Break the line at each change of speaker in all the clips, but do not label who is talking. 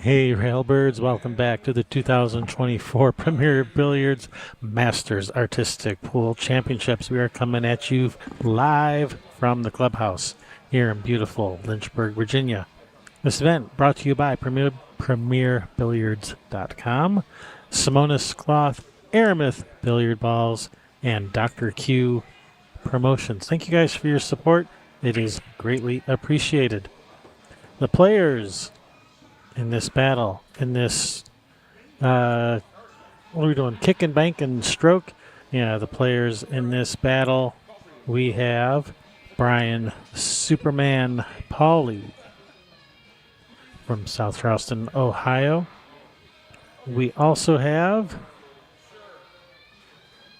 Hey, Railbirds, welcome back to the 2024 Premier Billiards Masters Artistic Pool Championships. We are coming at you live from the Clubhouse here in beautiful Lynchburg, Virginia. This event brought to you by PremierBilliards.com, Simonis Cloth, Aramith Billiard Balls, and Dr. Q Promotions. Thank you guys for your support. It is greatly appreciated. The players in this battle, in this, what are we doing? Kick and bank and stroke? Yeah, the players in this battle, we have Brian Superman Pauly from South Charleston, Ohio. We also have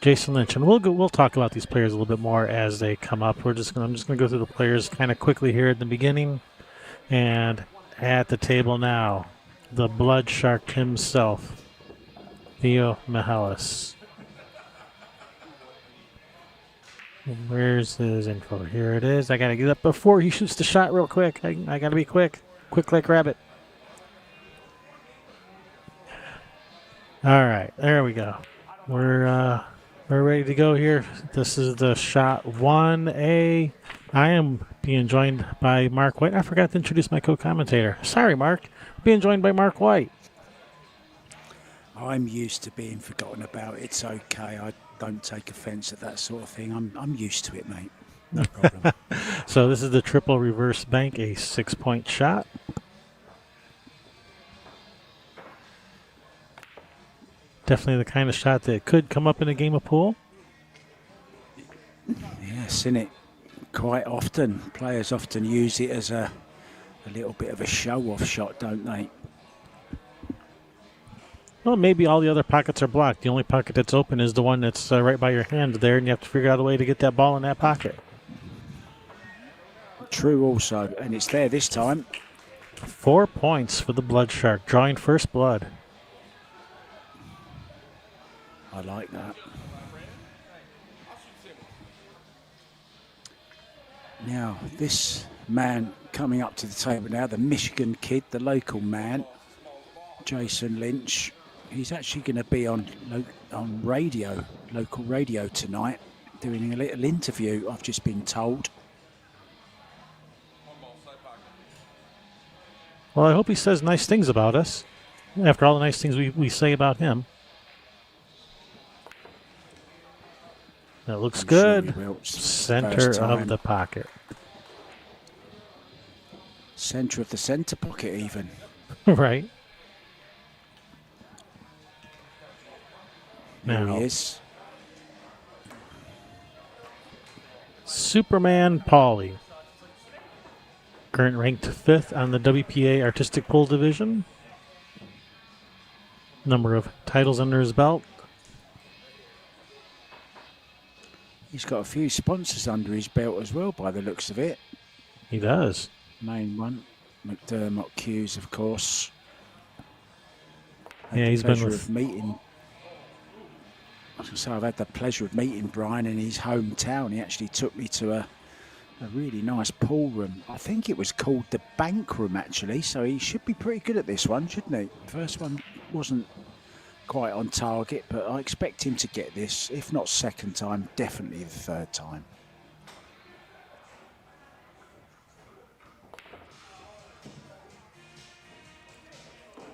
Jason Lynch, and we'll talk about these players a little bit more as they come up. I'm just gonna go through the players kind of quickly here at the beginning, and at the table now, the blood shark himself, Theo Mihalis. Where's his info? Here it is. I gotta get up before he shoots the shot real quick. I gotta be quick. Quick like rabbit. All right, there we go. We're ready to go here. This is the shot 1A. I am being joined by Mark White. I forgot to introduce my co-commentator. Sorry, Mark. Being joined by Mark White.
I'm used to being forgotten about. It's okay. I don't take offense at that sort of thing. I'm used to it, mate. No problem.
So this is the triple reverse bank, a 6-point shot. Definitely the kind of shot that could come up in a game of pool.
Yeah, seen it quite often. Players often use it as a little bit of a show-off shot, don't they?
Well, maybe all the other pockets are blocked. The only pocket that's open is the one that's right by your hand there, and you have to figure out a way to get that ball in that pocket.
True also, and it's there this time.
4 points for the blood shark, drawing first blood.
I like that. Now, this man coming up to the table now, the Michigan kid, the local man, Jason Lynch. He's actually going to be on radio, local radio tonight, doing a little interview, I've just been told.
Well, I hope he says nice things about us, after all the nice things we say about him. That looks good.
Sure
Center of the pocket.
Center of the center pocket, even.
Right.
There
Now,
he is.
Superman Pauly. Current ranked 5th on the WPA Artistic Pool Division. Number of titles under his belt.
He's got a few sponsors under his belt as well, by the looks of it.
He does.
Main one, McDermott Hughes, of course.
Yeah, he's been with
meeting. I was going to say, I've had the pleasure of meeting Brian in his hometown. He actually took me to a really nice pool room. I think it was called the Bank Room, actually. So he should be pretty good at this one, shouldn't he? First one wasn't quite on target, but I expect him to get this. If not second time, definitely the third time.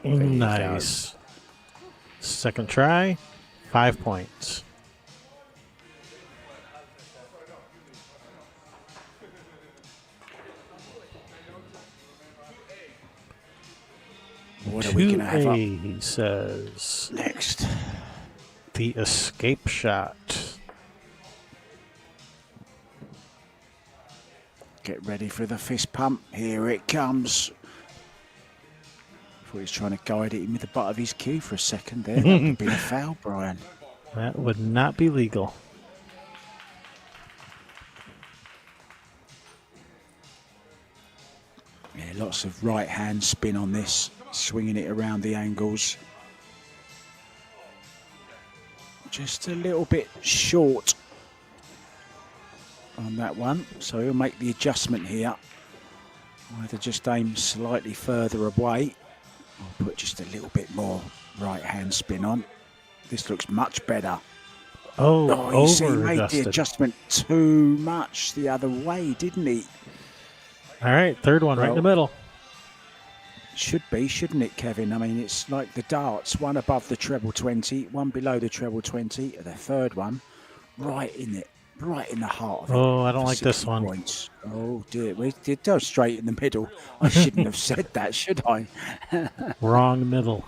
nice. Second try, 5 points.
What are we going to have up
he says.
next?
The escape shot.
Get ready for the fist pump. Here it comes. Thought he was trying to guide it in with the butt of his cue for a second there. That would have been a foul, Brian.
That would not be legal.
Yeah, lots of right hand spin on this, swinging it around the angles. Just a little bit short on that one, so he'll make the adjustment here. Either just aim slightly further away I'll put just a little bit more right-hand spin on. This looks much better.
Oh,
You see, he
over
made the
adjusted.
adjustment too much the other way, didn't he?
All right, third one right in the middle.
Should be, shouldn't it, Kevin? I mean, it's like the darts, one above the treble 20, one below the treble 20, the third one, right in the heart of it.
Oh, I don't
for
like this
60
one.
points. Oh, dear. We did go straight in the middle. I shouldn't have said that, should I?
Wrong middle.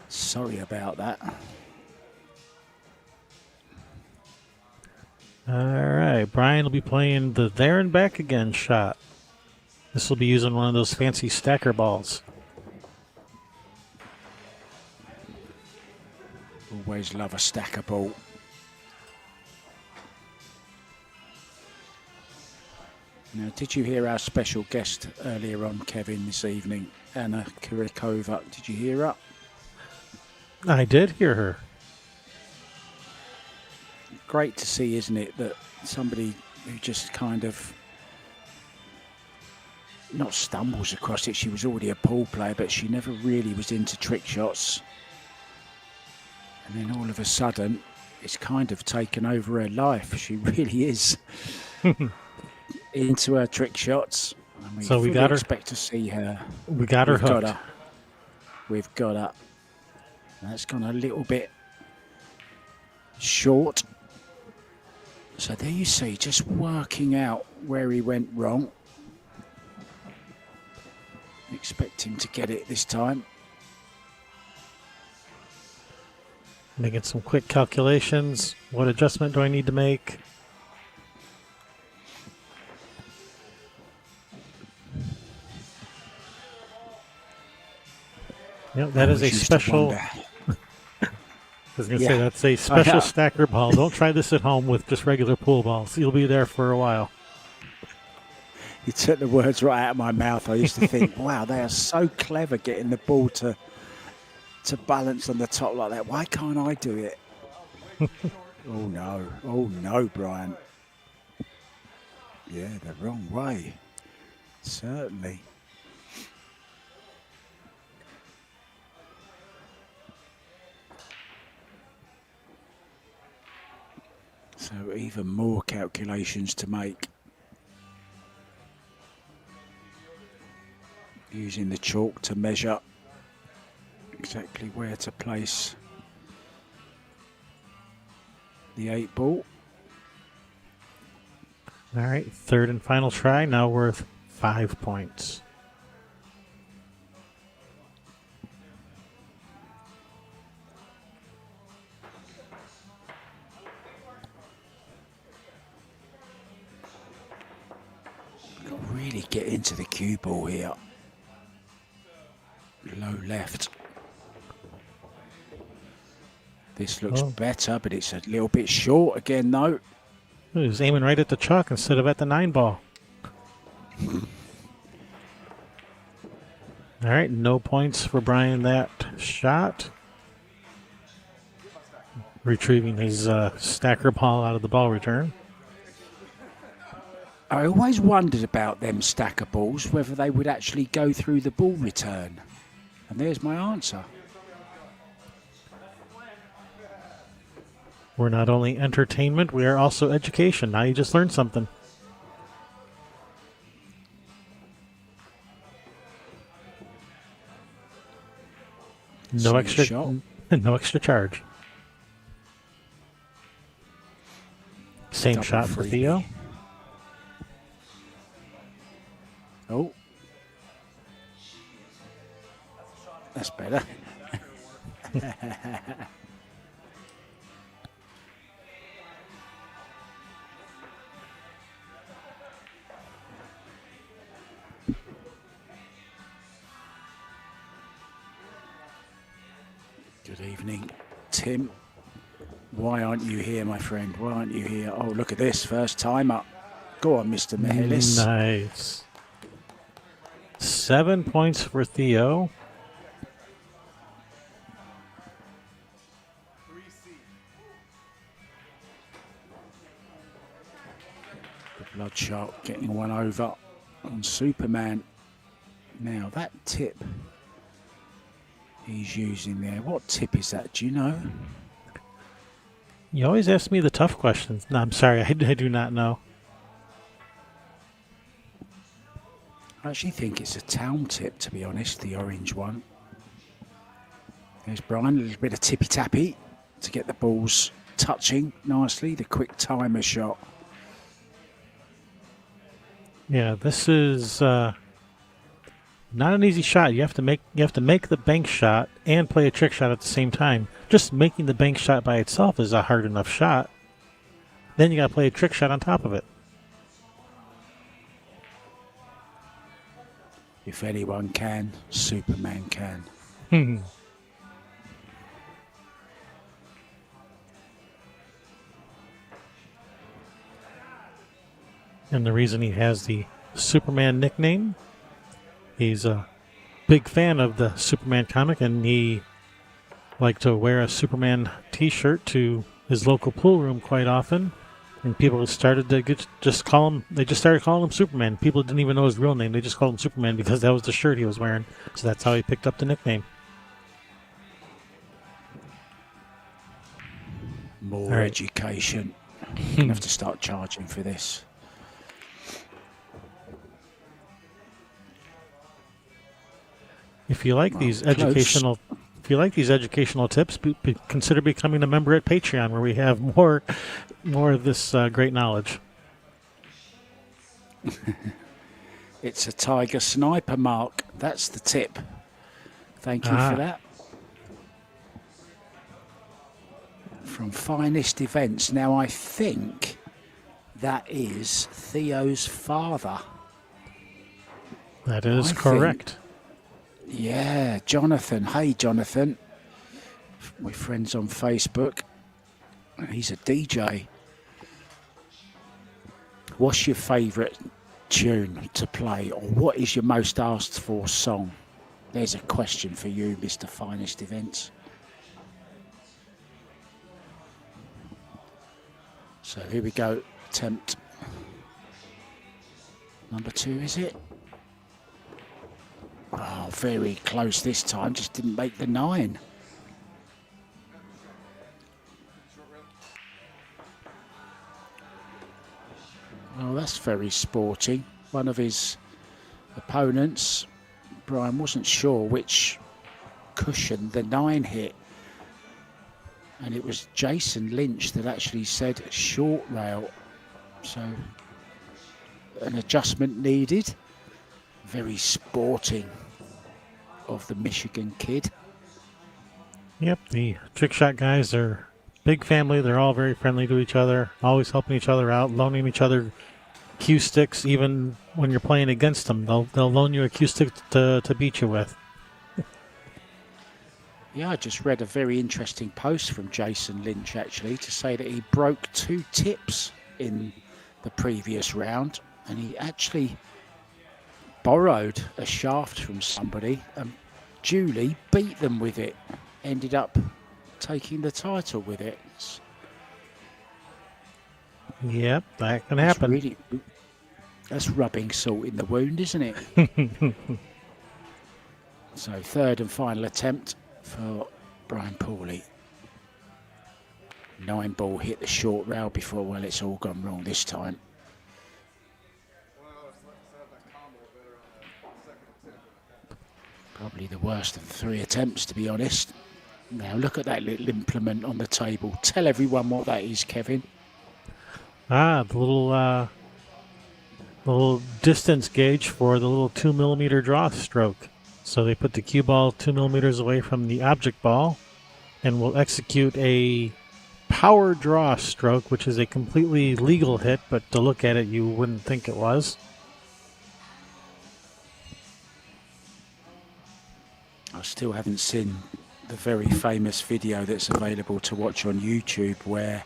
Sorry about that.
All right, Brian will be playing the there and back again shot. This will be using one of those fancy stacker balls.
Always love a stacker ball. Now, did you hear our special guest earlier on, Kevin, this evening? Anna Kurikova. Did you hear her?
I did hear her.
Great to see, isn't it, that somebody who just kind of not stumbles across it. She was already a pool player, but she never really was into trick shots. And then all of a sudden, it's kind of taken over her life. She really is into her trick shots. And
So we got her.
Expect to see her.
We got her hooked.
We've got her. That's gone a little bit short. So there you see, just working out where he went wrong. Expect him to get it this time.
Making some quick calculations. What adjustment do I need to make? Yep, that is a special. I was going to say, that's a special stacker ball. Don't try this at home with just regular pool balls. You'll be there for a while.
You took the words right out of my mouth. I used to think, wow, they are so clever getting the ball to balance on the top like that. Why can't I do it? Oh, no, Brian. Yeah, the wrong way. Certainly. So even more calculations to make. Using the chalk to measure exactly where to place the 8 ball.
All right, third and final try, now worth 5 points.
Got to really get into the cue ball here. Low left. This looks better, but it's a little bit short again, though.
He was aiming right at the chalk instead of at the 9 ball. All right, no points for Brian that shot. Retrieving his stacker ball out of the ball return.
I always wondered about them stacker balls, whether they would actually go through the ball return. And there's my answer.
We're not only entertainment, we are also education. Now you just learned something. No extra charge. Same
Double
shot for
freebie.
Theo.
Oh. That's better. Good evening, Tim. Why aren't you here, my friend? Why aren't you here? Oh, look at this. First time up. Go on, Mr. Mihalis.
Nice. 7 points for Theo.
Bloodshark getting one over on Superman. Now that tip he's using there, what tip is that? Do you know?
You always ask me the tough questions. No, I'm sorry, I do not know.
I actually think it's a town tip, to be honest, the orange one. There's Brian, a little bit of tippy-tappy to get the balls touching nicely, the quick timer shot.
Yeah, this is not an easy shot. You have to make the bank shot and play a trick shot at the same time. Just making the bank shot by itself is a hard enough shot. Then you got to play a trick shot on top of it.
If anyone can, Superman can.
And the reason he has the Superman nickname, he's a big fan of the Superman comic, and he liked to wear a Superman t-shirt to his local pool room quite often. And people started to just call him, they just started calling him Superman. People didn't even know his real name. They just called him Superman because that was the shirt he was wearing. So that's how he picked up the nickname.
More education. You're going to have to start charging for this.
If you like these educational tips, consider becoming a member at Patreon, where we have more of this great knowledge.
It's a tiger sniper, Mark. That's the tip. Thank you for that. From Finest Events. Now, I think that is Theo's father.
That is correct.
Yeah, Jonathan. Hey, Jonathan. My friends on Facebook. He's a DJ. What's your favourite tune to play, or what is your most asked for song? There's a question for you, Mr. Finest Events. So here we go. Attempt number 2, is it? Oh, very close this time. Just didn't make the 9. Oh, that's very sporting. One of his opponents, Brian, wasn't sure which cushion the 9 hit. And it was Jason Lynch that actually said short rail. So an adjustment needed. Very sporting of the Michigan kid.
Yep, the trick shot guys are big family. They're all very friendly to each other, always helping each other out, loaning each other cue sticks. Even when you're playing against them, they'll loan you a cue stick to beat you with.
Yeah, I just read a very interesting post from Jason Lynch, actually, to say that he broke 2 tips in the previous round, and he actually borrowed a shaft from somebody and duly beat them with it. Ended up taking the title with it.
Yep, that can happen.
That's rubbing salt in the wound, isn't it? So 3rd and final attempt for Brian Pauly. 9 ball hit the short rail before. Well, it's all gone wrong this time. Probably the worst of the 3 attempts, to be honest. Now look at that little implement on the table. Tell everyone what that is, Kevin.
The little distance gauge for the little 2mm draw stroke. So they put the cue ball 2mm away from the object ball and will execute a power draw stroke, which is a completely legal hit, but to look at it, you wouldn't think it was.
I still haven't seen the very famous video that's available to watch on YouTube, where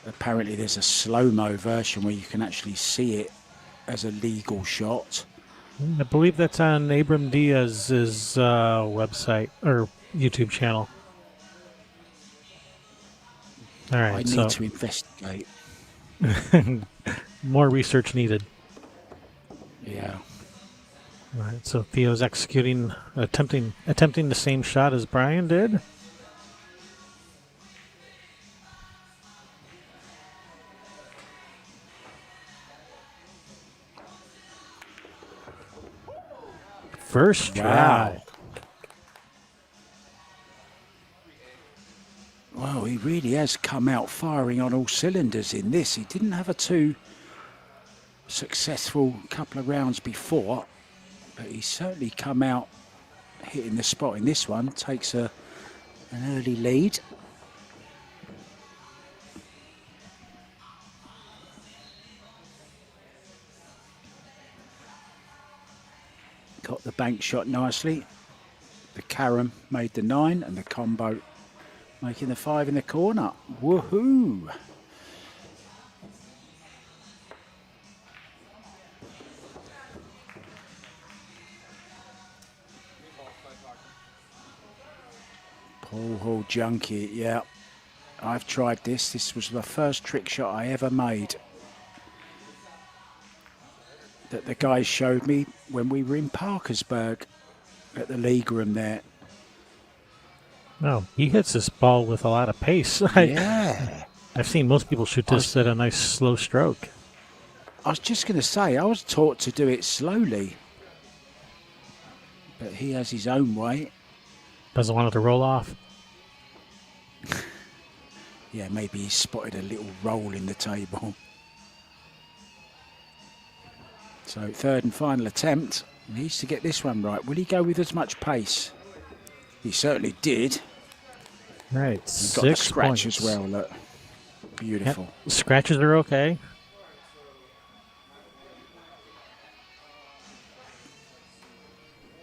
apparently there's a slow-mo version where you can actually see it as a legal shot.
I believe that's on Abram Diaz's website or YouTube channel. All right,
I need to investigate.
more research needed.
Yeah.
All right, so Theo's attempting the same shot as Brian did. First try.
Well, he really has come out firing on all cylinders in this. He didn't have a too successful couple of rounds before, but he's certainly come out hitting the spot in this one. Takes an early lead. Got the bank shot nicely. The carom made the 9 and the combo making the 5 in the corner. Woohoo! Paul Hall Junkie, yeah. I've tried this. This was the first trick shot I ever made that the guys showed me when we were in Parkersburg at the league room there.
No, he hits this ball with a lot of pace.
Yeah.
I've seen most people shoot this at a nice slow stroke.
I was just going to say, I was taught to do it slowly. But he has his own way.
Doesn't want it to roll off.
Yeah, maybe he spotted a little roll in the table. So third and final attempt. He needs to get this one right. Will he go with as much pace? He certainly did.
Right,
He's got the
6
scratch
points.
as well, look. Beautiful.
Yep. Scratches are okay.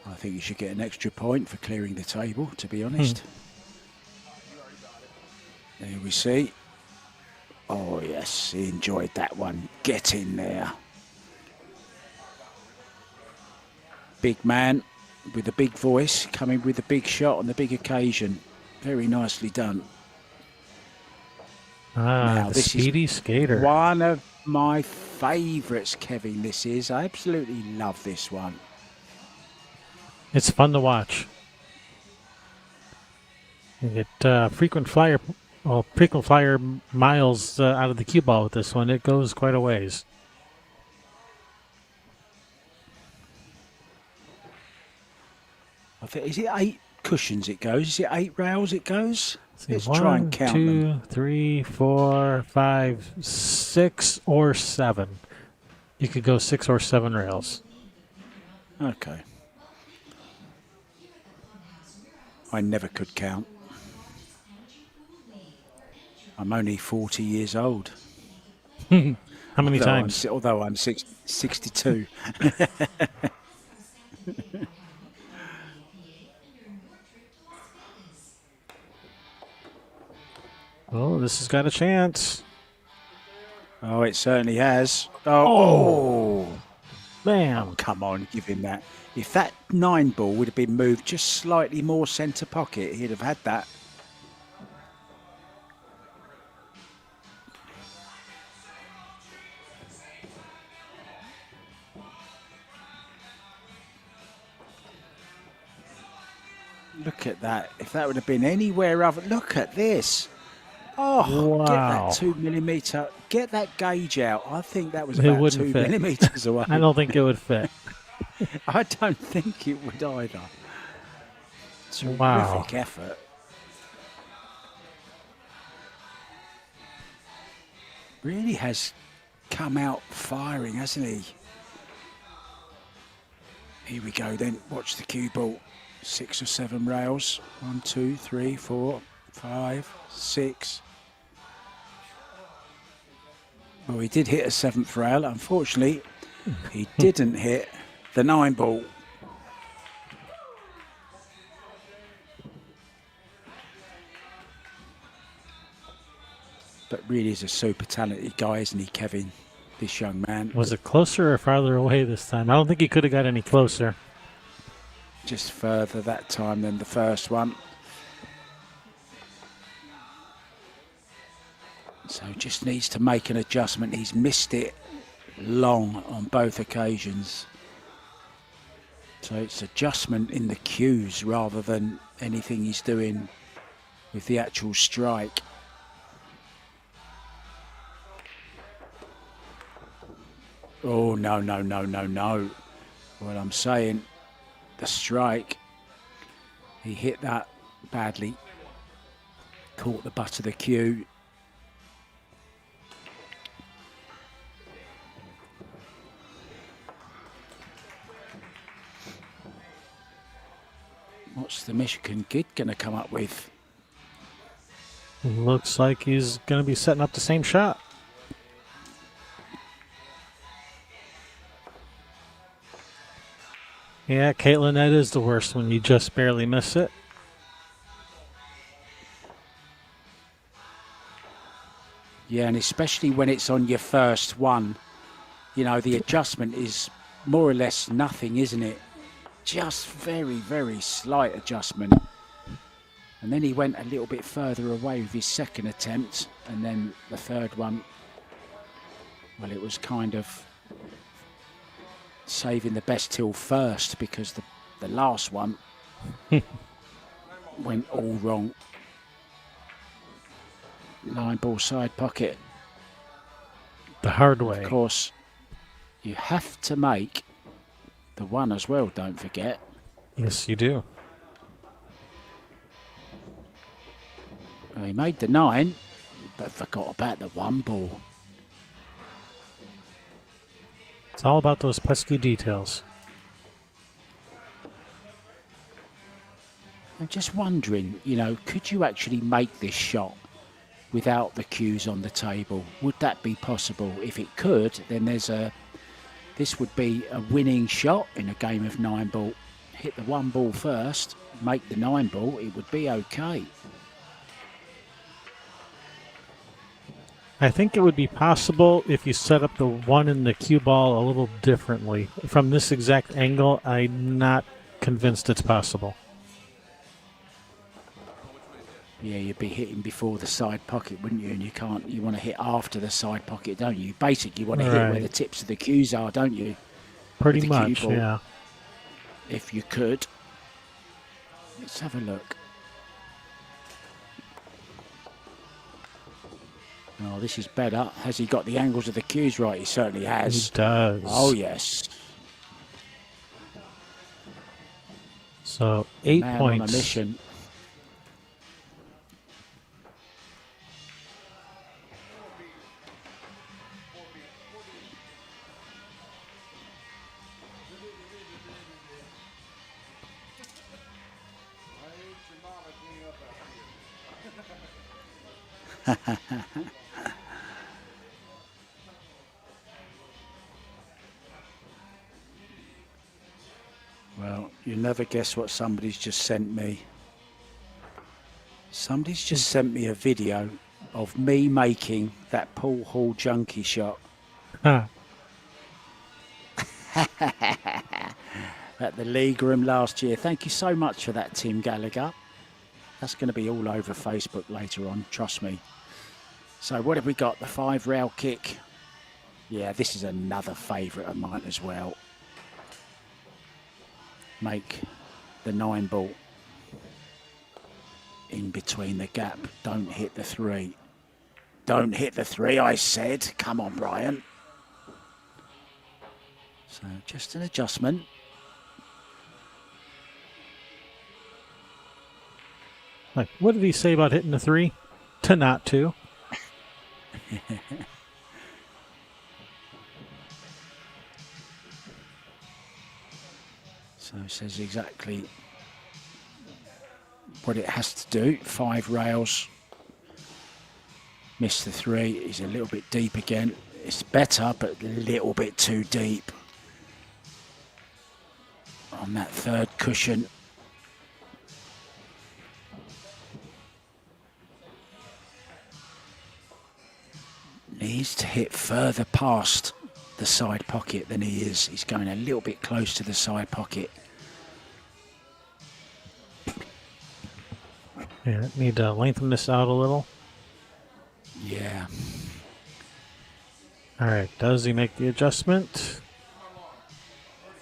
I think you should get an extra point for clearing the table, to be honest. There we see. Oh, yes, he enjoyed that one. Get in there. Big man with a big voice, coming with a big shot on the big occasion. Very nicely done.
Now, the speedy skater.
One of my favourites, Kevin, this is. I absolutely love this one.
It's fun to watch. You get frequent flyer miles out of the cue ball with this one. It goes quite a ways.
Is it 8 cushions it goes? Is it 8 rails it goes? Let's
One,
try and count
2,
them.
3, 4, 5, 6, or 7. You could go 6 or 7 rails.
Okay. I never could count. I'm only 40 years old.
How many times?
Although I'm 62.
Oh, this has got a chance.
Oh, it certainly has. Oh.
Bam.
Come on, give him that. If that 9 ball would have been moved just slightly more centre pocket, he'd have had that. Look at that. If that would have been anywhere other, look at this. Oh,
wow.
Get that 2 millimetre. Get that gauge out. I think that was about 2 millimetres away.
I don't think it would fit.
I don't think it would either.
Wow.
Terrific effort. Really has come out firing, hasn't he? Here we go then. Watch the cue ball. 6 or 7 rails. 1, 2, 3, 4, 5, 6. Well, he did hit a 7th rail. Unfortunately, he didn't hit the 9 ball. But really is a super talented guy, isn't he, Kevin? This young man.
Was it closer or farther away this time? I don't think he could have got any closer.
Just further that time than the first one. So just needs to make an adjustment. He's missed it long on both occasions. So it's adjustment in the cues rather than anything he's doing with the actual strike. Oh, no, no, no, no, no. Well, I'm saying the strike, he hit that badly, caught the butt of the cue. What's the Michigan kid going to come up with?
Looks like he's going to be setting up the same shot. Yeah, Caitlin, that is the worst when you just barely miss it.
Yeah, and especially when it's on your first one, you know, the adjustment is more or less nothing, isn't it? Just very, very slight adjustment. And then he went a little bit further away with his second attempt, and then the third one, well, it was kind of saving the best till first, because the last one went all wrong. 9-ball side pocket.
The hard way.
Of course, you have to make the one as well, don't forget.
Yes, you do.
Well, he made the 9, but forgot about the 1-ball.
It's all about those pesky details.
I'm just wondering, you know, could you actually make this shot without the cues on the table? Would that be possible? If it could, then this would be a winning shot in a game of 9-ball. Hit the 1-ball first, make the 9-ball, it would be okay.
I think it would be possible if you set up the 1 and the cue ball a little differently. From this exact angle, I'm not convinced it's possible.
Yeah, you'd be hitting before the side pocket, wouldn't you? And you want to hit after the side pocket, don't you? Basically, you want to hit where the tips of the cues are, don't you?
Pretty much, yeah.
If you could. Let's have a look. Oh, this is better. Has he got the angles of the cues right? He certainly has.
He does.
Oh, yes.
So 8
Man
points.
on a mission. Well, you'll never guess what somebody's just sent me. Somebody's just sent me a video of me making that Paul Hall junkie shot.
Huh.
At the league room last year. Thank you so much for that, Tim Gallagher. That's going to be all over Facebook later on, trust me. So what have we got? The 5-rail kick. Yeah, this is another favourite of mine as well. Make the 9-ball in between the gap. Don't hit the 3. Don't hit the 3, I said. Come on, Brian. So just an adjustment.
Like, what did he say about hitting the 3? To not to.
So it says exactly what it has to do. 5 rails. Missed the 3. He's a little bit deep again. It's better, but a little bit too deep. On that third cushion. Needs to hit further past the side pocket than he is. He's going a little bit close to the side pocket.
Yeah, need to lengthen this out a little.
Yeah.
All right. Does he make the adjustment?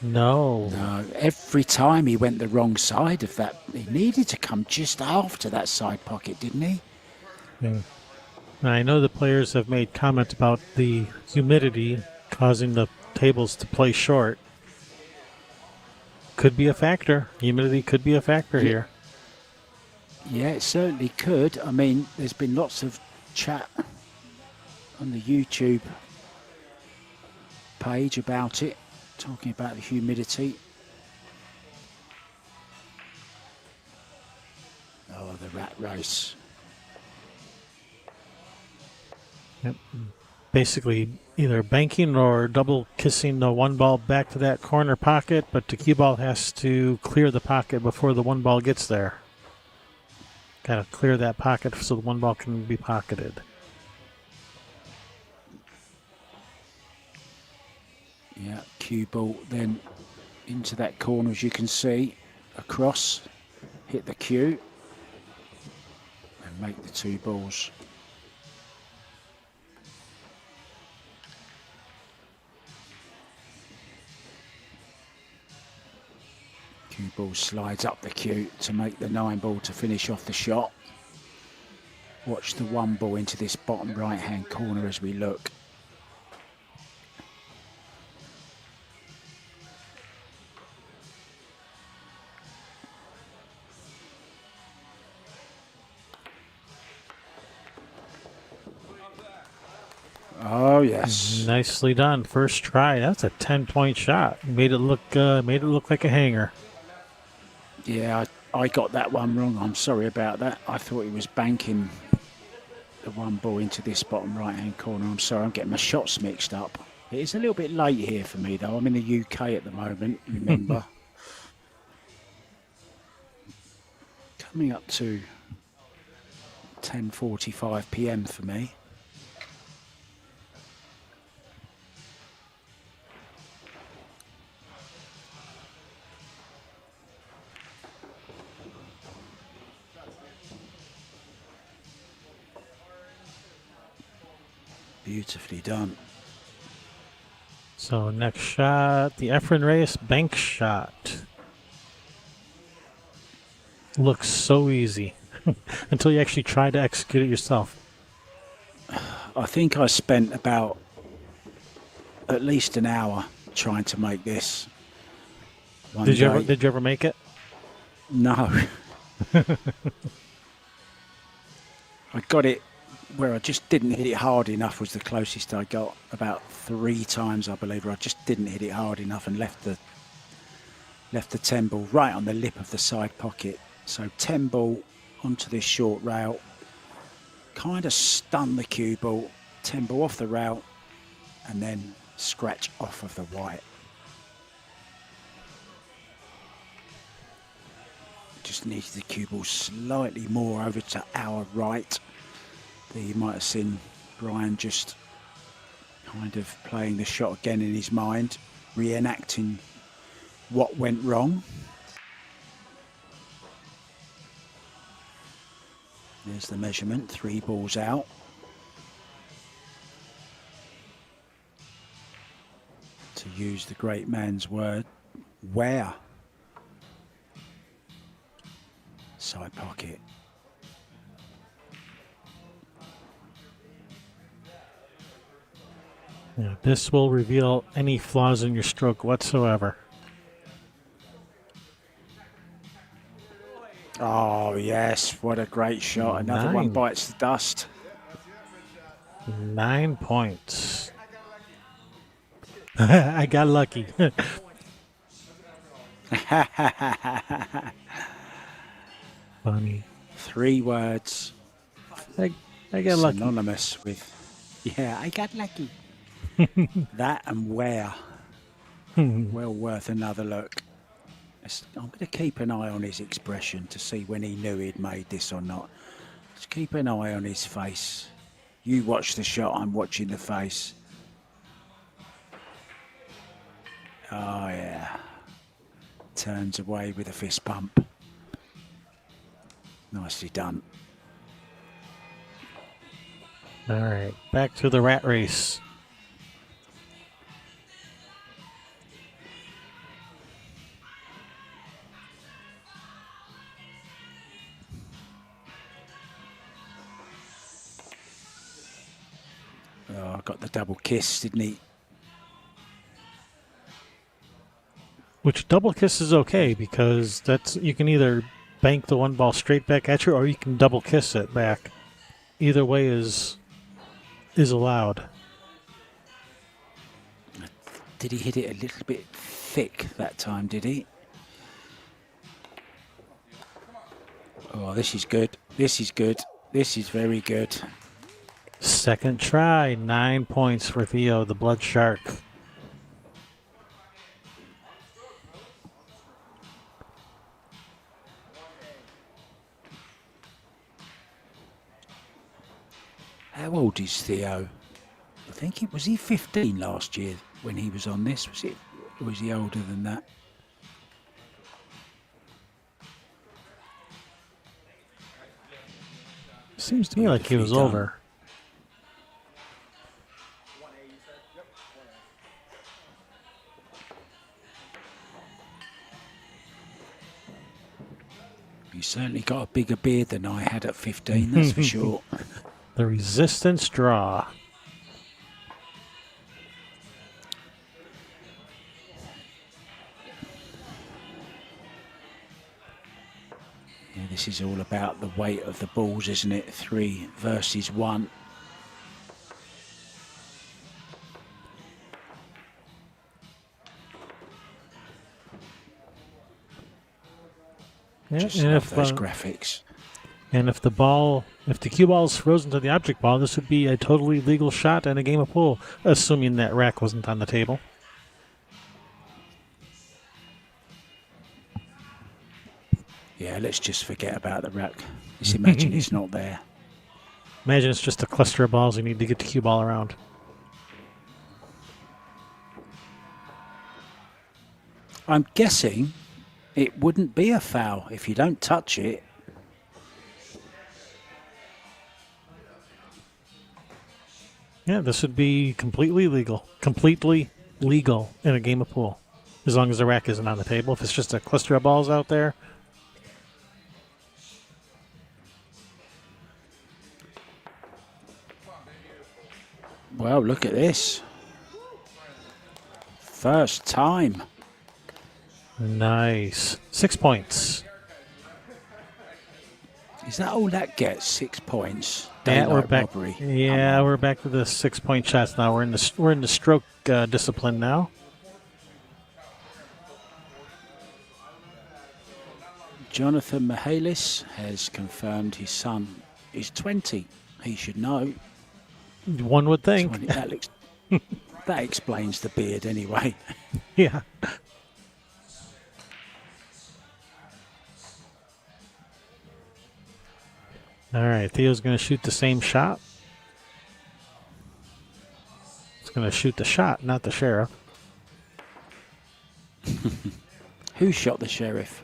No.
No, every time he went the wrong side of that, he needed to come just after that side pocket, didn't he?
And I know the players have made comments about the humidity causing the tables to play short. Could be a factor. Humidity could be a factor
Yeah,
here.
yeah, it certainly could. I mean, there's been lots of chat on the YouTube page about it, talking about the humidity. Oh, the rat race.
Yep. Basically, either banking or double kissing the one ball back to that corner pocket, but the cue ball has to clear the pocket before the one ball gets there. Got to clear that pocket so the one ball can be pocketed.
Yeah, cue ball then into that corner, as you can see, across, hit the cue, and make the two balls. Cue ball slides up the cue to make the 9 ball to finish off the shot. Watch the 1 ball into this bottom right hand corner as we look. Oh yes,
Nicely done. First try. That's a 10-point shot. Made it look like a hanger.
yeah, I got that one wrong. I'm sorry about that. I thought he was banking the 1 ball into this bottom right hand corner. I'm sorry, I'm getting my shots mixed up. It is a little bit late here for me though. I'm in the UK at the moment, remember. Coming up to 10:45 p.m. for me. Beautifully done.
So next shot, the Efren Reyes bank shot. Looks so easy until you actually try to execute it yourself.
I think I spent about at least an hour trying to make this. One
Did you
day.
ever make it?
No. I got it where I just didn't hit it hard enough was the closest I got. About 3 times, I believe, where I just didn't hit it hard enough and left the 10 ball right on the lip of the side pocket. So 10 ball onto this short rail, kind of stun the cue ball, 10 ball off the rail, and then scratch off of the white. Just needed the cue ball slightly more over to our right. There you might have seen Brian just kind of playing the shot again in his mind, reenacting what went wrong. There's the measurement, 3 balls out. To use the great man's word, where? Side pocket.
Yeah, this will reveal any flaws in your stroke whatsoever.
Oh yes, what a great shot. Another one bites the dust.
9 points. I got lucky. Funny.
3 words
I got lucky.
synonymous with, yeah, I got lucky. That and where. Well worth another look. I'm going to keep an eye on his expression to see when he knew he'd made this or not. Just keep an eye on his face. You watch the shot, I'm watching the face. Oh yeah. Turns away with a fist pump. Nicely done.
All right, back to the rat race.
got the double kiss, didn't he?
Which double kiss is okay because that's you can either bank the one ball straight back at you or you can double kiss it back. Either way is allowed.
Did he hit it a little bit thick that time, did he? Oh, this is good. This is good. This is very good.
Second try, 9 points for Theo, the Blood Shark.
How old is Theo? I think was he 15 last year when he was on this? Was it? Or was he older than that?
Seems to me like he was older.
He's certainly got a bigger beard than I had at 15, that's for sure.
The resistance draw.
Yeah, this is all about the weight of the balls, isn't it? 3 versus 1.
Yeah,
Just
and
love
if
those graphics.
And if the cue ball is frozen to the object ball, this would be a totally legal shot and a game of pool, assuming that rack wasn't on the table.
Yeah, let's just forget about the rack. Just imagine it's not there.
Imagine it's just a cluster of balls you need to get the cue ball around.
I'm guessing it wouldn't be a foul if you don't touch it.
Yeah, this would be completely legal. Completely legal in a game of pool. As long as the rack isn't on the table. If it's just a cluster of balls out there.
Well, look at this. First time.
Nice. 6 points.
Is that all that gets? 6 points.
Yeah, we're
Daylight
back.
robbery.
Yeah, we're back to the 6-point shots now. We're in the stroke discipline now.
Jonathan Mihalis has confirmed his son is 20. He should know.
One would think.
20, that explains the beard anyway.
Yeah. All right, Theo's going to shoot the same shot. He's going to shoot the shot, not the sheriff.
Who shot the sheriff?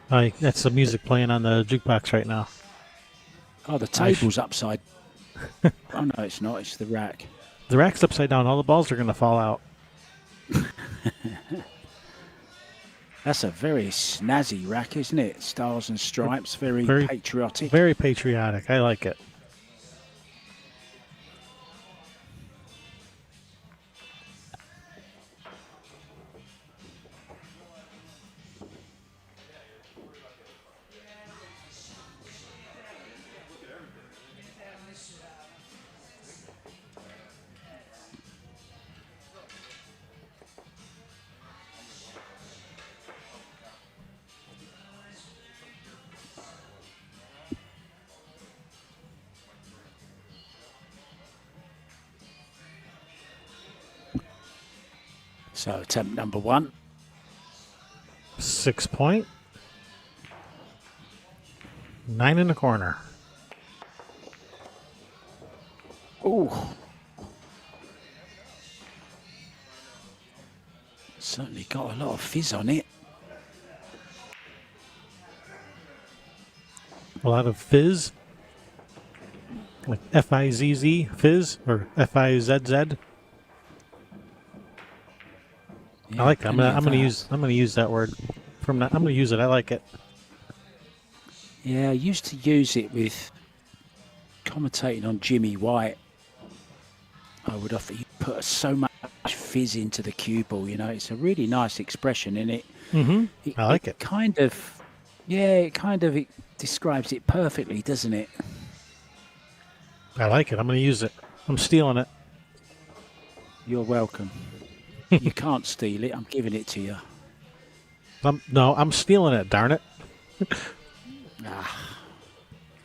That's the music playing on the jukebox right now.
Oh, the table's upside. Oh, no, it's not. It's the rack.
The rack's upside down. All the balls are going to fall out.
That's a very snazzy rack, isn't it? Stars and stripes, very patriotic.
Very patriotic. I like it.
So attempt number 1.
6 point. 9 in the corner.
Oh. Certainly got a lot of fizz on it.
A lot of fizz. Like F-I-Z-Z, fizz, or F-I-Z-Z.
Yeah,
I like that. I'm gonna use that word. I'm gonna use it. I like it.
Yeah, I used to use it with commentating on Jimmy White. I would offer. You put so much fizz into the cue ball. You know, it's a really nice expression, and it
I like it.
kind of, yeah, it describes it perfectly, doesn't it?
I like it. I'm going to use it. I'm stealing it.
You're welcome. You can't steal it. I'm giving it to you.
No, I'm stealing it, darn it.
Ah,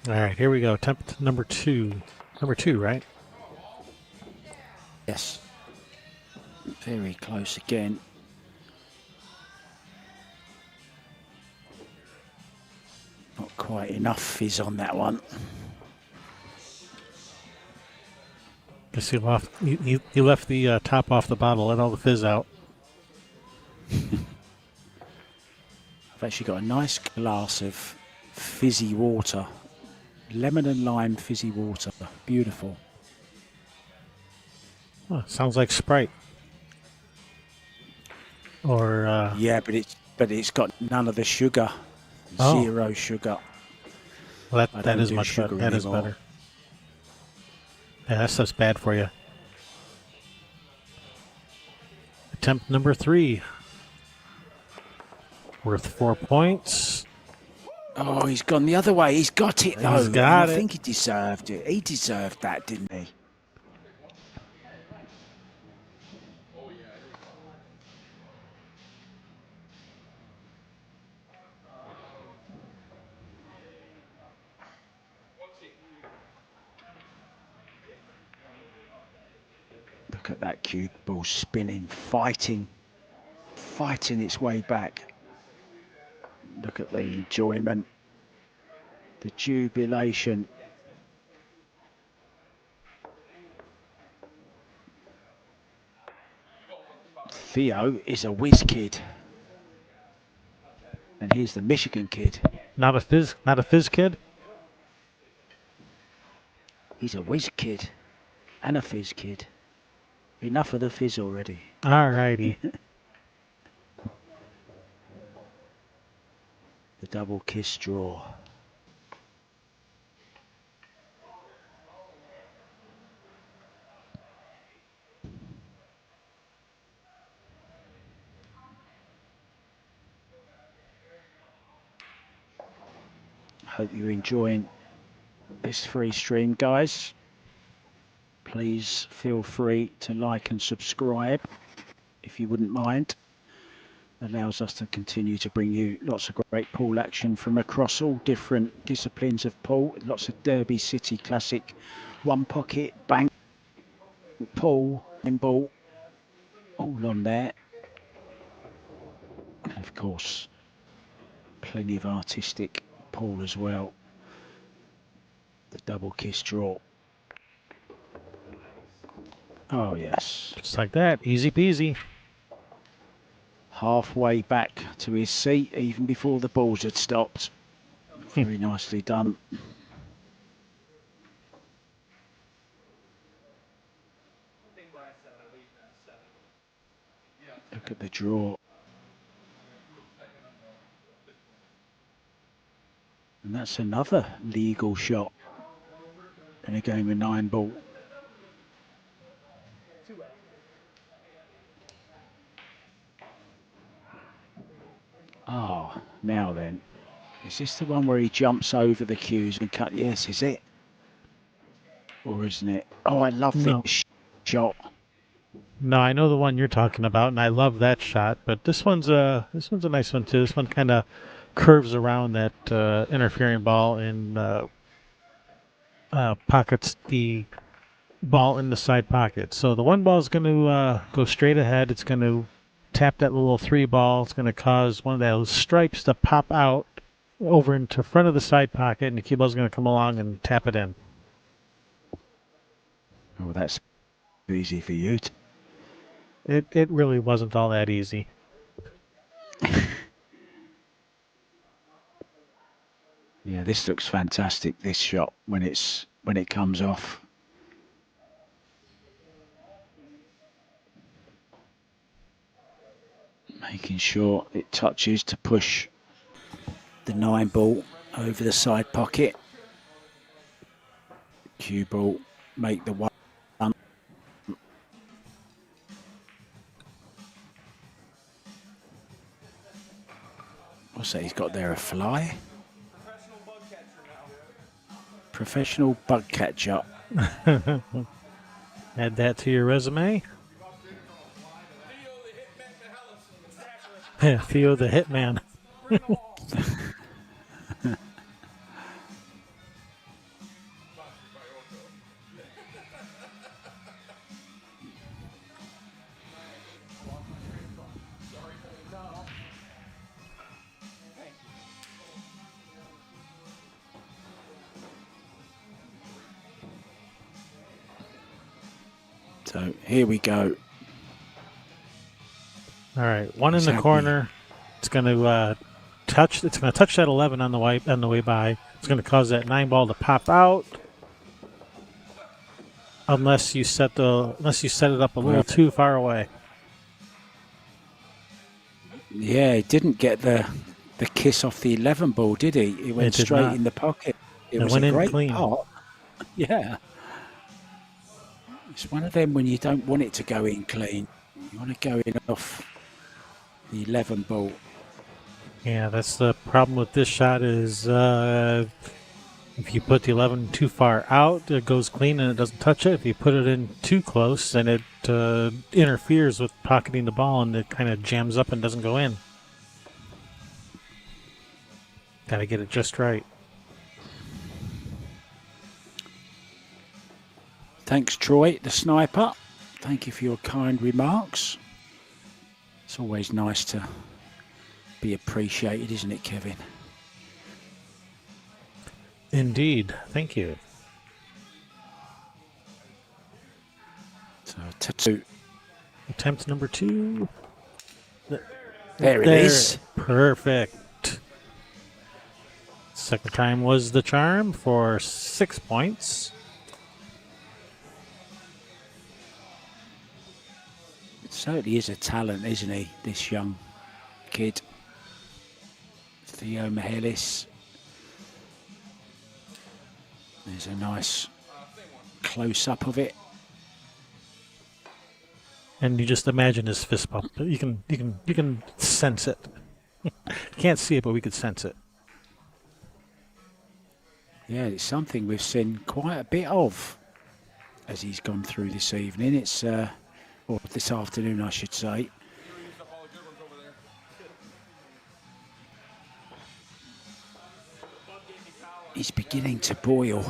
All right, here we go. Attempt number 2. Number 2, right?
yes. Very close again. Not quite enough fizz on that one.
Guess he left the top off the bottle, let all the fizz out.
I've actually got a nice glass of fizzy water. Lemon and lime fizzy water. Beautiful.
Oh, sounds like Sprite. Or
Yeah, but it's got none of the sugar.
Oh.
0 sugar.
well,
I
that
don't
is
do
much
sugar
better. That is
anymore.
better. Yeah, that stuff's bad for you. Attempt number 3. Worth 4 points.
Oh, he's gone the other way. He's got it though.
He's got
I
it.
think he deserved it. He deserved that, didn't he? Look at that cue ball spinning, fighting its way back. Look at the enjoyment, the jubilation. Theo is a whiz kid. And here's the Michigan kid.
Not a fizz kid?
He's a whiz kid and a fizz kid. Enough of the fizz already.
All righty.
The double kiss draw. Hope you're enjoying this free stream, guys. Please feel free to like and subscribe if you wouldn't mind. Allows us to continue to bring you lots of great pool action from across all different disciplines of pool. Lots of Derby City Classic, one pocket, bank, pool, and ball, all on there. And of course, plenty of artistic pool as well. The double kiss draw. Oh yes.
Just like that. Easy peasy.
Halfway back to his seat even before the balls had stopped. Very nicely done. Look at the draw. And that's another legal shot in a game of 9 ball. Oh, now then. Is this the one where he jumps over the cues and cut? Yes, is it? Or isn't it? Oh, I love
No.
this shot.
No, I know the one you're talking about, and I love that shot. But this one's a nice one too. This one kind of curves around that interfering ball and pockets the ball in the side pocket. So the one ball is going to go straight ahead. It's going to tap that little 3 ball. It's going to cause one of those stripes to pop out over into front of the side pocket, and the cue ball is going to come along and tap it in.
Oh, that's easy for you.
It really wasn't all that easy.
Yeah, this looks fantastic, this shot, when it comes off. Making sure it touches to push the 9 ball over the side pocket. Cue ball, make the 1. What's that he's got there? A fly? Professional bug catcher.
Add that to your resume. Theo the Hitman.
So here we go.
All right, one in the corner. It's going to touch. It's going to touch that 11 on the way by. It's going to cause that 9 ball to pop out, unless you set it up a little too far away.
Yeah, he didn't get the kiss off the 11 ball, did he? It went straight in the pocket. It was a great pot. Yeah. It's one of them when you don't want it to go in clean. You want to go in off the 11 ball.
Yeah, that's the problem with this shot is if you put the 11 too far out, it goes clean and it doesn't touch it. If you put it in too close, then it interferes with pocketing the ball and it kind of jams up and doesn't go in. Got to get it just right.
Thanks, Troy, the sniper. Thank you for your kind remarks. It's always nice to be appreciated, isn't it, Kevin?
Indeed. Thank you.
So, two.
Attempt number 2.
There it is.
Perfect. Second time was the charm for 6 points.
It certainly is a talent, isn't he, this young kid? Theo Mihalis. There's a nice close-up of it.
And you just imagine his fist bump. You can sense it. Can't see it, but we could sense it.
Yeah, it's something we've seen quite a bit of as he's gone through this evening. It's or this afternoon, I should say. He's beginning to boil.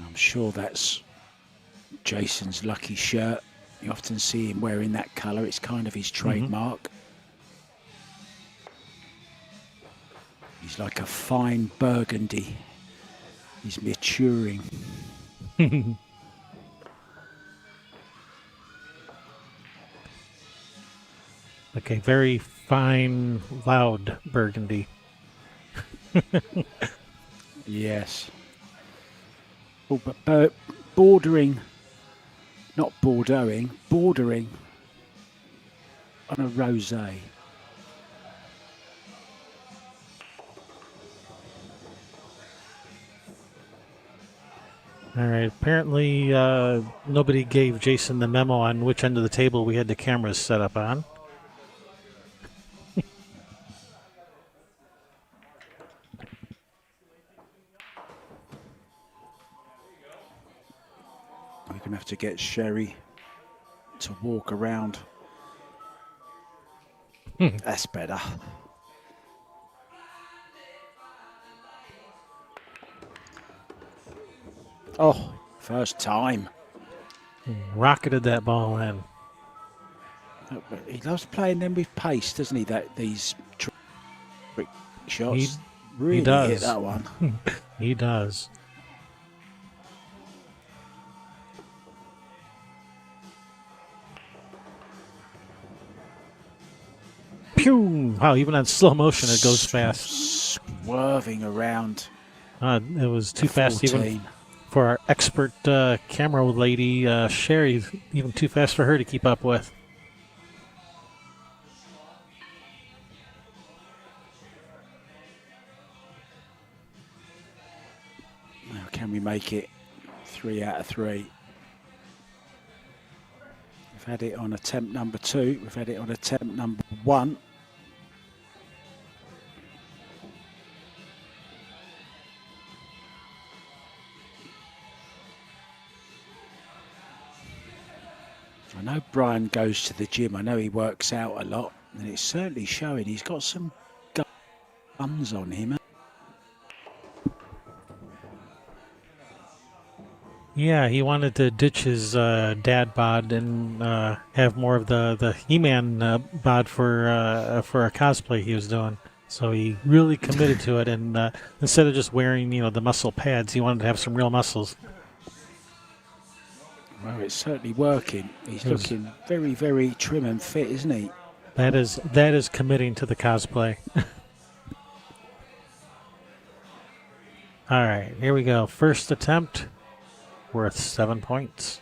I'm sure that's Jason's lucky shirt. You often see him wearing that colour. It's kind of his trademark. He's like a fine burgundy. He's maturing.
Okay, very fine, loud burgundy.
Yes. Oh, but bordering, not Bordeauxing, bordering on a rosé.
All right, apparently nobody gave Jason the memo on which end of the table we had the cameras set up on.
We're going to have to get Sherry to walk around. That's better. Oh, first time.
Rocketed that ball in.
He loves playing them with pace, doesn't he? These trick shots. Really
he does.
Hit that one.
He does. Pew! Wow, even on slow motion it goes fast.
Swerving around.
It was too fast even for our expert camera lady, Sherry. Even too fast for her to keep up with.
Now, can we make it 3 out of 3. We've had it on attempt number 2. We've had it on attempt number 1. I know Brian goes to the gym. I know he works out a lot, and it's certainly showing. He's got some guns on him.
Yeah, he wanted to ditch his dad bod and have more of the He-Man bod for a cosplay he was doing. So he really committed to it, and instead of just wearing the muscle pads, he wanted to have some real muscles.
Well, it's certainly working. He's looking very, very trim and fit, isn't he?
That is committing to the cosplay. All right, here we go. First attempt, worth 7 points.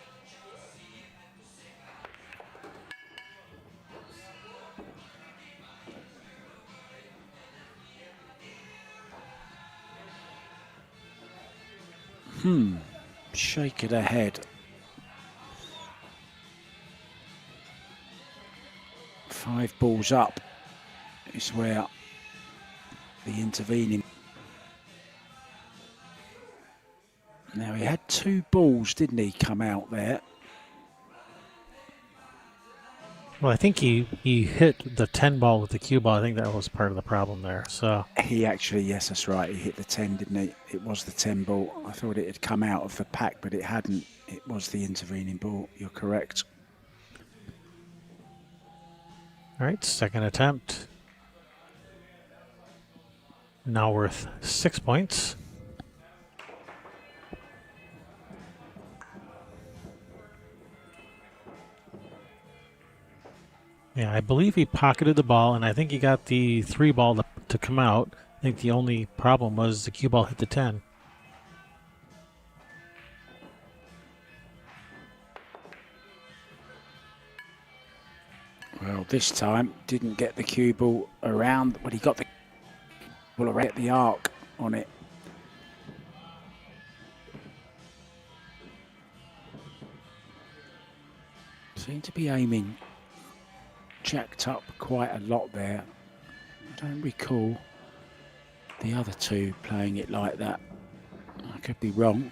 Shake it ahead. 5 balls up is where the intervening. Now he had 2 balls, didn't he, come out there?
Well, I think he hit the 10 ball with the cue ball. I think that was part of the problem there. So
He actually, yes, that's right. He hit the 10, didn't he? It was the 10 ball. I thought it had come out of the pack, but it hadn't. It was the intervening ball. You're correct.
all right, second attempt. Now worth 6 points. Yeah, I believe he pocketed the ball, and I think he got the 3 ball to come out. I think the only problem was the cue ball hit the 10.
Well, this time didn't get the cue ball around, but he got the ball around the arc on it. Seemed to be aiming jacked up quite a lot there. I don't recall the other 2 playing it like that. I could be wrong.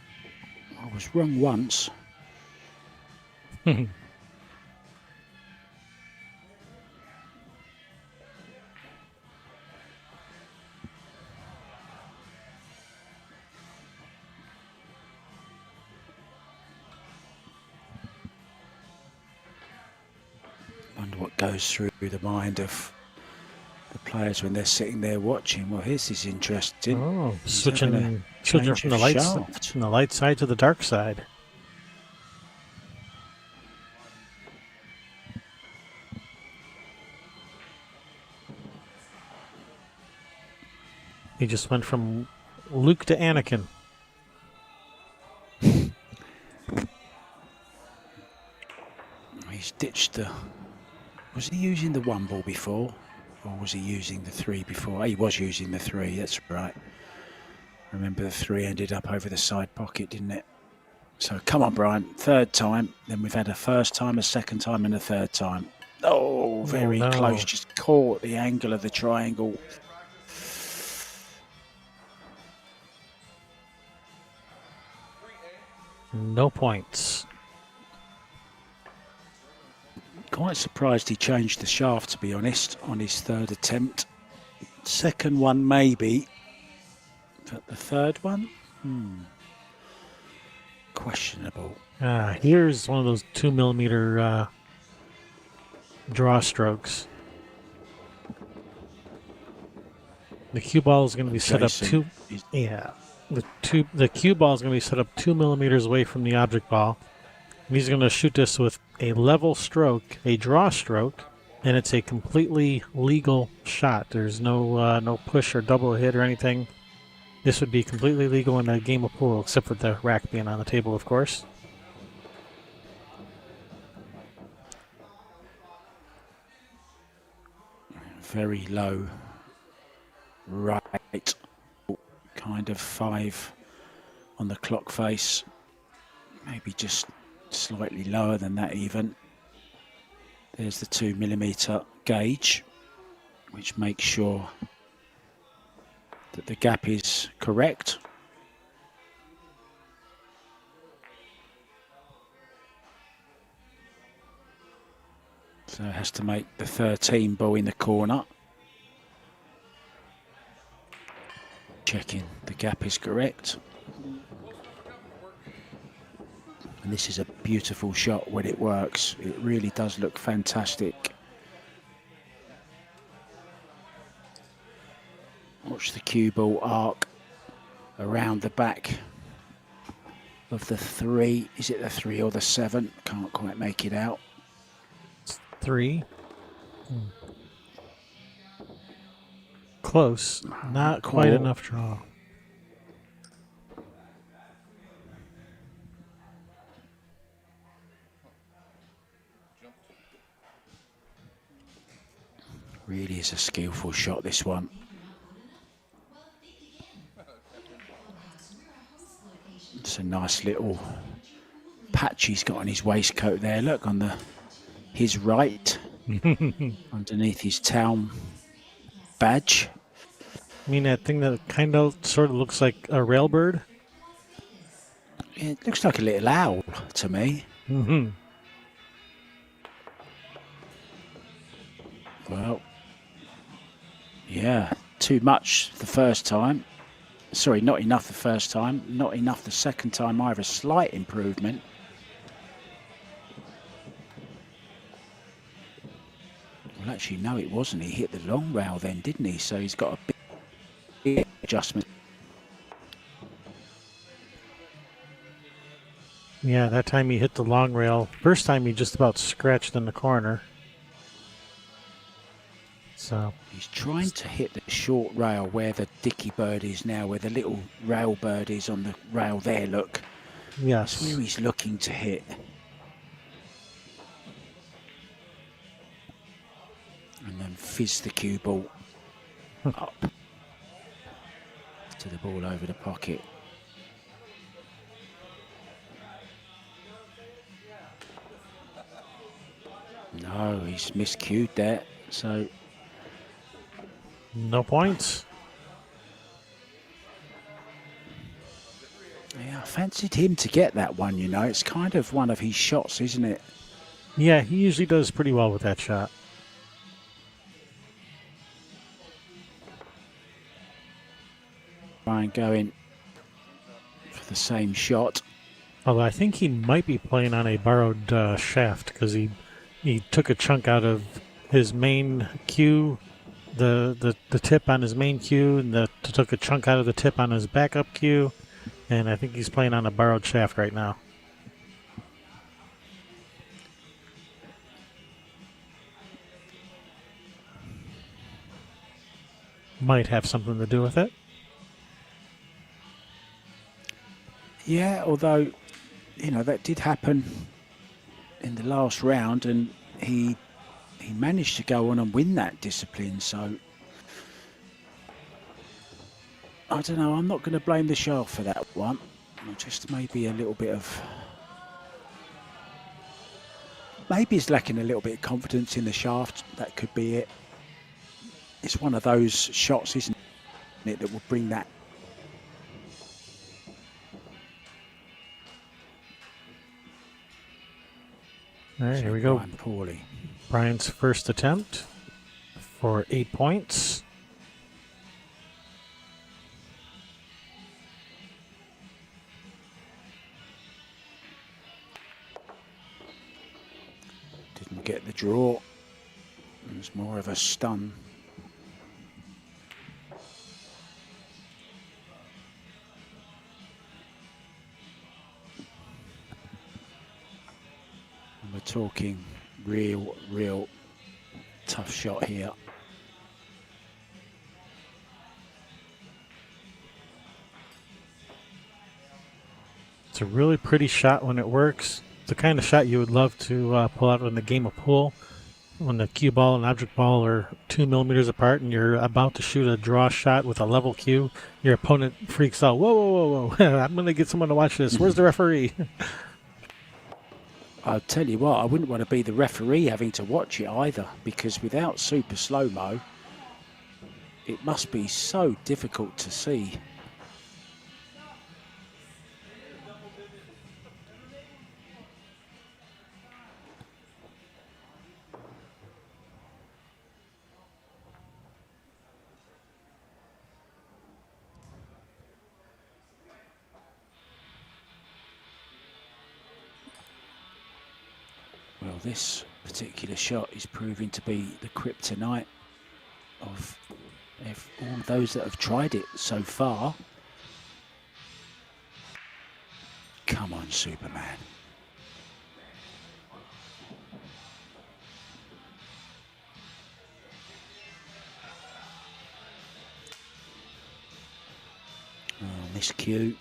I was wrong once. Wonder what goes through the mind of the players when they're sitting there watching. Well, this is interesting.
Oh,
He's
switching
having a
from
change
the
of shaft.
from the light side to the dark side. He just went from Luke to Anakin.
He's ditched the... Was he using the 1 ball before? Or was he using the 3 before? He was using the 3, that's right. Remember the 3 ended up over the side pocket, didn't it? So come on, Brian. 3rd time. Then we've had a 1st time, a 2nd time, and a 3rd time. Oh, very close. Just caught the angle of the triangle.
No points.
Quite surprised he changed the shaft, to be honest, on his 3rd attempt. 2nd one, maybe. But the 3rd one? Questionable.
Here's one of those 2mm draw strokes. The cue ball is going to be set up the cue ball is going to be set up 2 millimeters away from the object ball. And he's going to shoot this with a level stroke, a draw stroke, and it's a completely legal shot. There's no push or double hit or anything. This would be completely legal in a game of pool, except for the rack being on the table, of course.
Very low right, kind of 5 on the clock face. Maybe just slightly lower than that even. There's the 2mm gauge, which makes sure that the gap is correct. So it has to make the 13 ball in the corner. Checking the gap is correct. And this is a beautiful shot when it works. It really does look fantastic. Watch the cue ball arc around the back of the 3. Is it the 3 or the 7? Can't quite make it out.
3. Close. Not quite enough draw.
Really is a skillful shot, this one. It's a nice little patch he's got on his waistcoat there. Look, on his right, underneath his town badge.
I mean, that thing that kind of sort of looks like a railbird?
It looks like a little owl to me.
Mm-hmm.
Well, yeah, too much the first time. Sorry, not enough the first time. Not enough the second time either. Slight improvement. Well, actually, no, it wasn't. He hit the long rail then, didn't he? So he's got a big adjustment.
Yeah, that time he hit the long rail. First time he just about scratched in the corner. So
he's trying to hit the short rail where the dicky bird is now, where the little rail bird is on the rail there, look.
yes.
That's where he's looking to hit. And then fizz the cue ball up to the ball over the pocket. No, he's miscued there, so
No points.
yeah, I fancied him to get that one, you know. It's kind of one of his shots, isn't it?
Yeah, he usually does pretty well with that shot.
Ryan going for the same shot.
Although I think he might be playing on a borrowed shaft because he took a chunk out of his main cue, the tip on his main cue, and took a chunk out of the tip on his backup cue, and I think he's playing on a borrowed shaft right now. Might have something to do with it.
Yeah, although, you know, that did happen in the last round, and he managed to go on and win that discipline, so I don't know, I'm not going to blame the shaft for that one. Just maybe a little bit of, maybe he's lacking a little bit of confidence in the shaft. That could be it. It's one of those shots, isn't it, that will bring that.
All right, here we go.
Poorly.
Brian's first attempt for 8 points.
Didn't get the draw. It was more of a stun. And we're talking real tough shot here.
It's a really pretty shot when it works. It's the kind of shot you would love to pull out in the game of pool when the cue ball and object ball are 2 millimeters apart and you're about to shoot a draw shot with a level cue. Your opponent freaks out. Whoa, whoa, whoa, whoa. I'm going to get someone to watch this. Where's the referee?
I'll tell you what, I wouldn't want to be the referee having to watch it either, because without super slow-mo, it must be so difficult to see. Well, this particular shot is proving to be the kryptonite of all those that have tried it so far. Come on, Superman. Oh, miscue.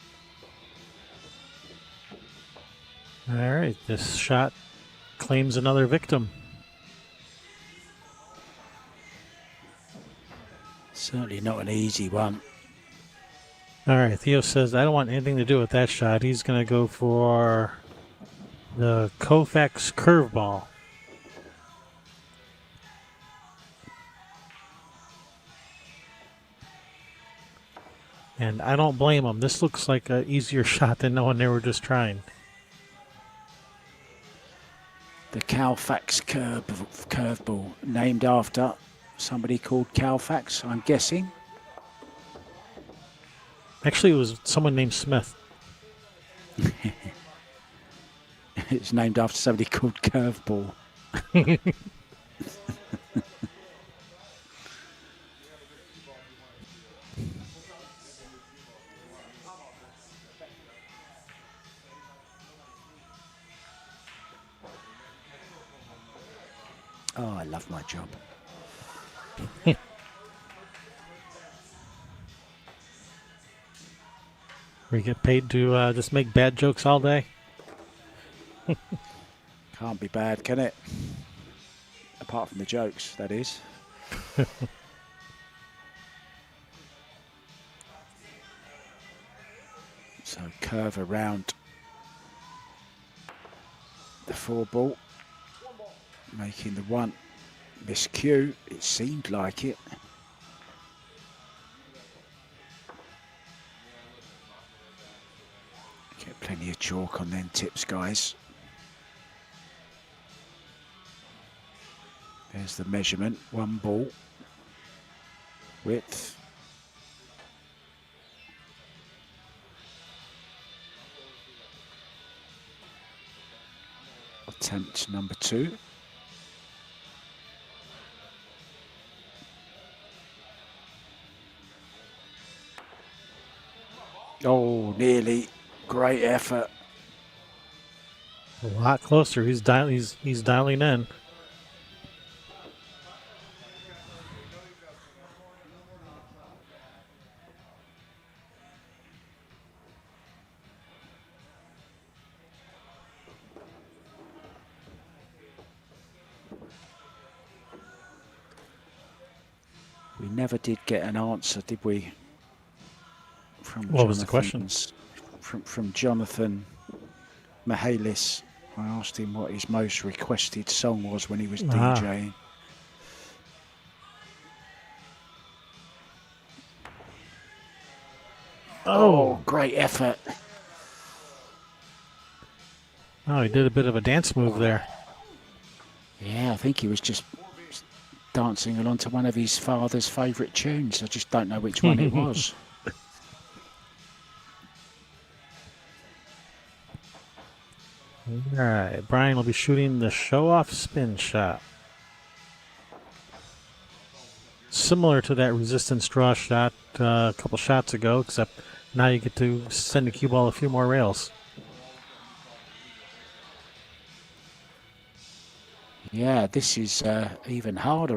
All right, this shot claims another victim.
Certainly not an easy one.
All right, Theo says, I don't want anything to do with that shot. He's going to go for the Koufax curveball. And I don't blame him. This looks like an easier shot than knowing they were just trying.
The Koufax curveball, named after somebody called Koufax, I'm guessing.
Actually, it was someone named Smith.
It's named after somebody called Curveball. Oh, I love my job.
We get paid to just make bad jokes all day.
Can't be bad, can it? Apart from the jokes, that is. So curve around the 4 ball, making the 1 miscue. It seemed like it. Get plenty of chalk on them tips, guys. There's the measurement, 1 ball, width. Attempt number 2. Oh, nearly. Great effort.
A lot closer. He's dialing in.
We never did get an answer, did we? From
What was the question?
From Jonathan Mihalis. I asked him what his most requested song was when he was DJing. Oh, great effort.
Oh, he did a bit of a dance move there.
Yeah, I think he was just dancing along to one of his father's favourite tunes. I just don't know which one it was.
All right, Brian will be shooting the show-off spin shot. Similar to that resistance draw shot a couple shots ago, except now you get to send the cue ball a few more rails.
Yeah, this is even harder.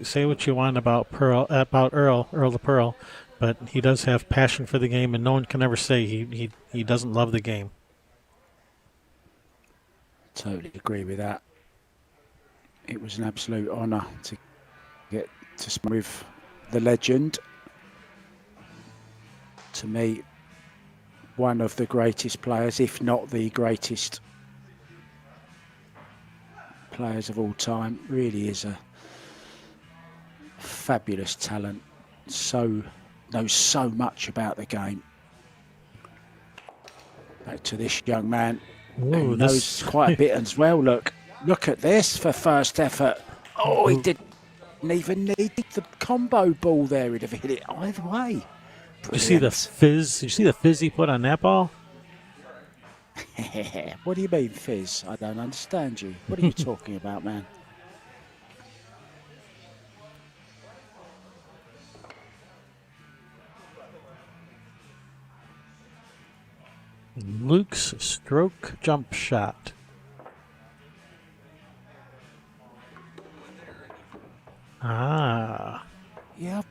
say what you want about Earl the Pearl, but he does have passion for the game, and no one can ever say he doesn't love the game.
Totally agree with that. It was an absolute honour to get to speak with the legend. To me, one of the greatest players, if not the greatest players of all time. Really is a fabulous talent. Knows so much about the game. Back to this young man who knows quite a bit as well. Look at this for first effort. Oh, he didn't even need the combo ball there. He'd have hit it either way. Brilliant.
You see the fizz? You see the fizz he put on that ball?
What do you mean, fizz? I don't understand you. What are you talking about, man?
Luke's stroke jump shot. Ah.
Yep.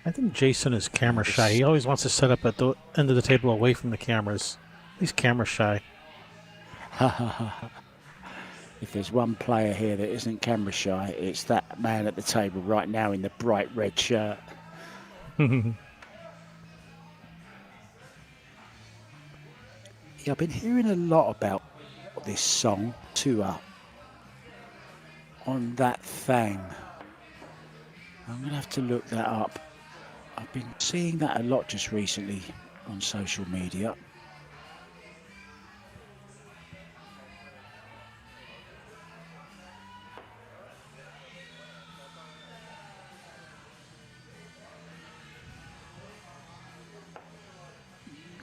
I think Jason is camera shy. He always wants to set up at the end of the table away from the cameras. He's camera shy.
If there's one player here that isn't camera shy, it's that man at the table right now in the bright red shirt. Yeah, I've been hearing a lot about this song, Tour, on that thing. I'm going to have to look that up. I've been seeing that a lot just recently on social media.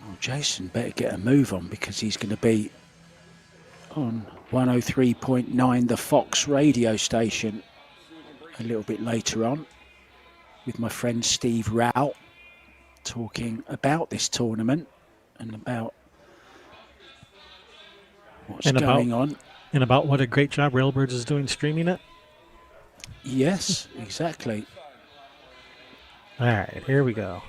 Oh, Jason better get a move on because he's going to be on 103.9, the Fox radio station, a little bit later on, with my friend Steve Rao, talking about this tournament and about what's going on.
And about what a great job Railbirds is doing streaming it?
Yes, exactly.
All right, here we go.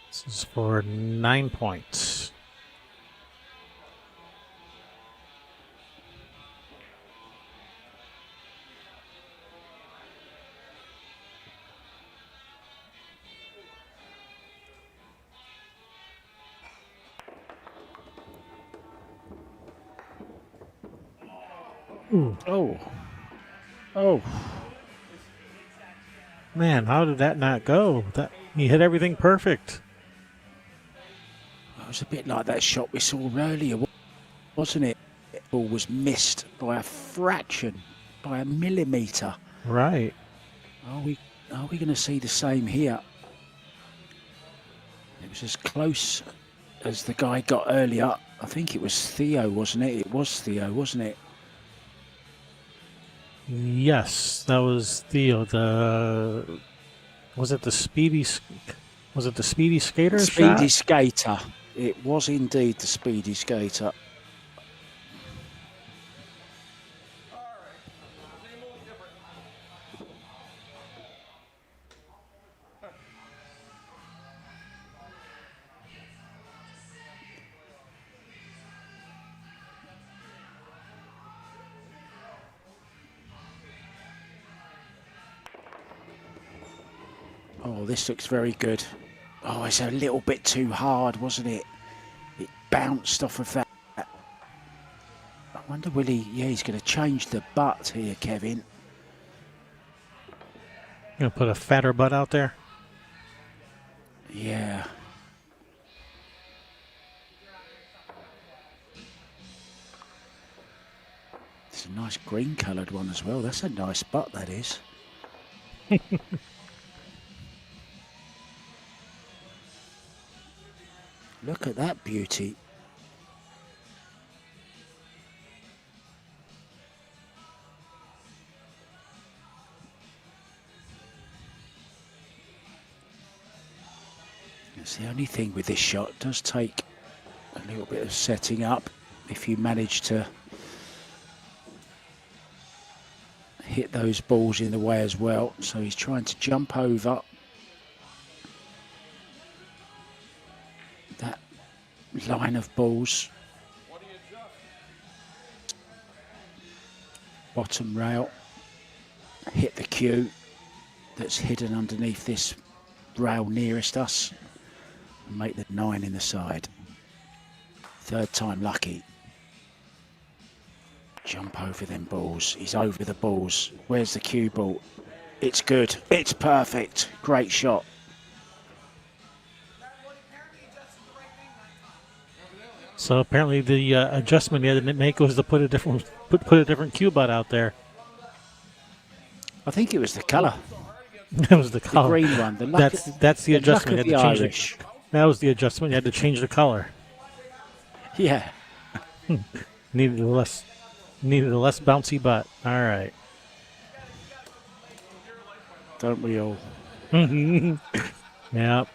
This is for 9 points. Ooh.
Oh.
Man, how did that not go? He hit everything perfect.
It was a bit like that shot we saw earlier, wasn't it? The ball was missed by a fraction, by a millimetre.
Right.
Are we going to see the same here? It was as close as the guy got earlier. I think it was Theo, wasn't it? It was Theo, wasn't it?
Yes, that was Theo. Was it the speedy skater?
Speedy skater. It was indeed the speedy skater. Oh, this looks very good. Oh, it's a little bit too hard, wasn't it? It bounced off of that. I wonder, will he? Yeah, he's going to change the butt here, Kevin.
Gonna put a fatter butt out there?
Yeah. It's a nice green coloured one as well. That's a nice butt, that is. Look at that beauty. That's the only thing with this shot. It does take a little bit of setting up. if you manage to hit those balls in the way as well. So he's trying to jump over that line of balls. Bottom rail, hit the cue that's hidden underneath this rail nearest us and make the 9 in the side. Third time lucky. Jump over them balls. He's over the balls. Where's the cue ball? It's good. It's perfect. Great shot.
So apparently the adjustment he had to make was to put a different cue butt out there.
I think it was the colour.
That was the color.
The green one.
That's the adjustment.
Luck
You
of
had
the
to change
Irish.
That was the adjustment. You had to change the color.
Yeah.
Needed a less bouncy butt. All right.
Don't we all?
Yep.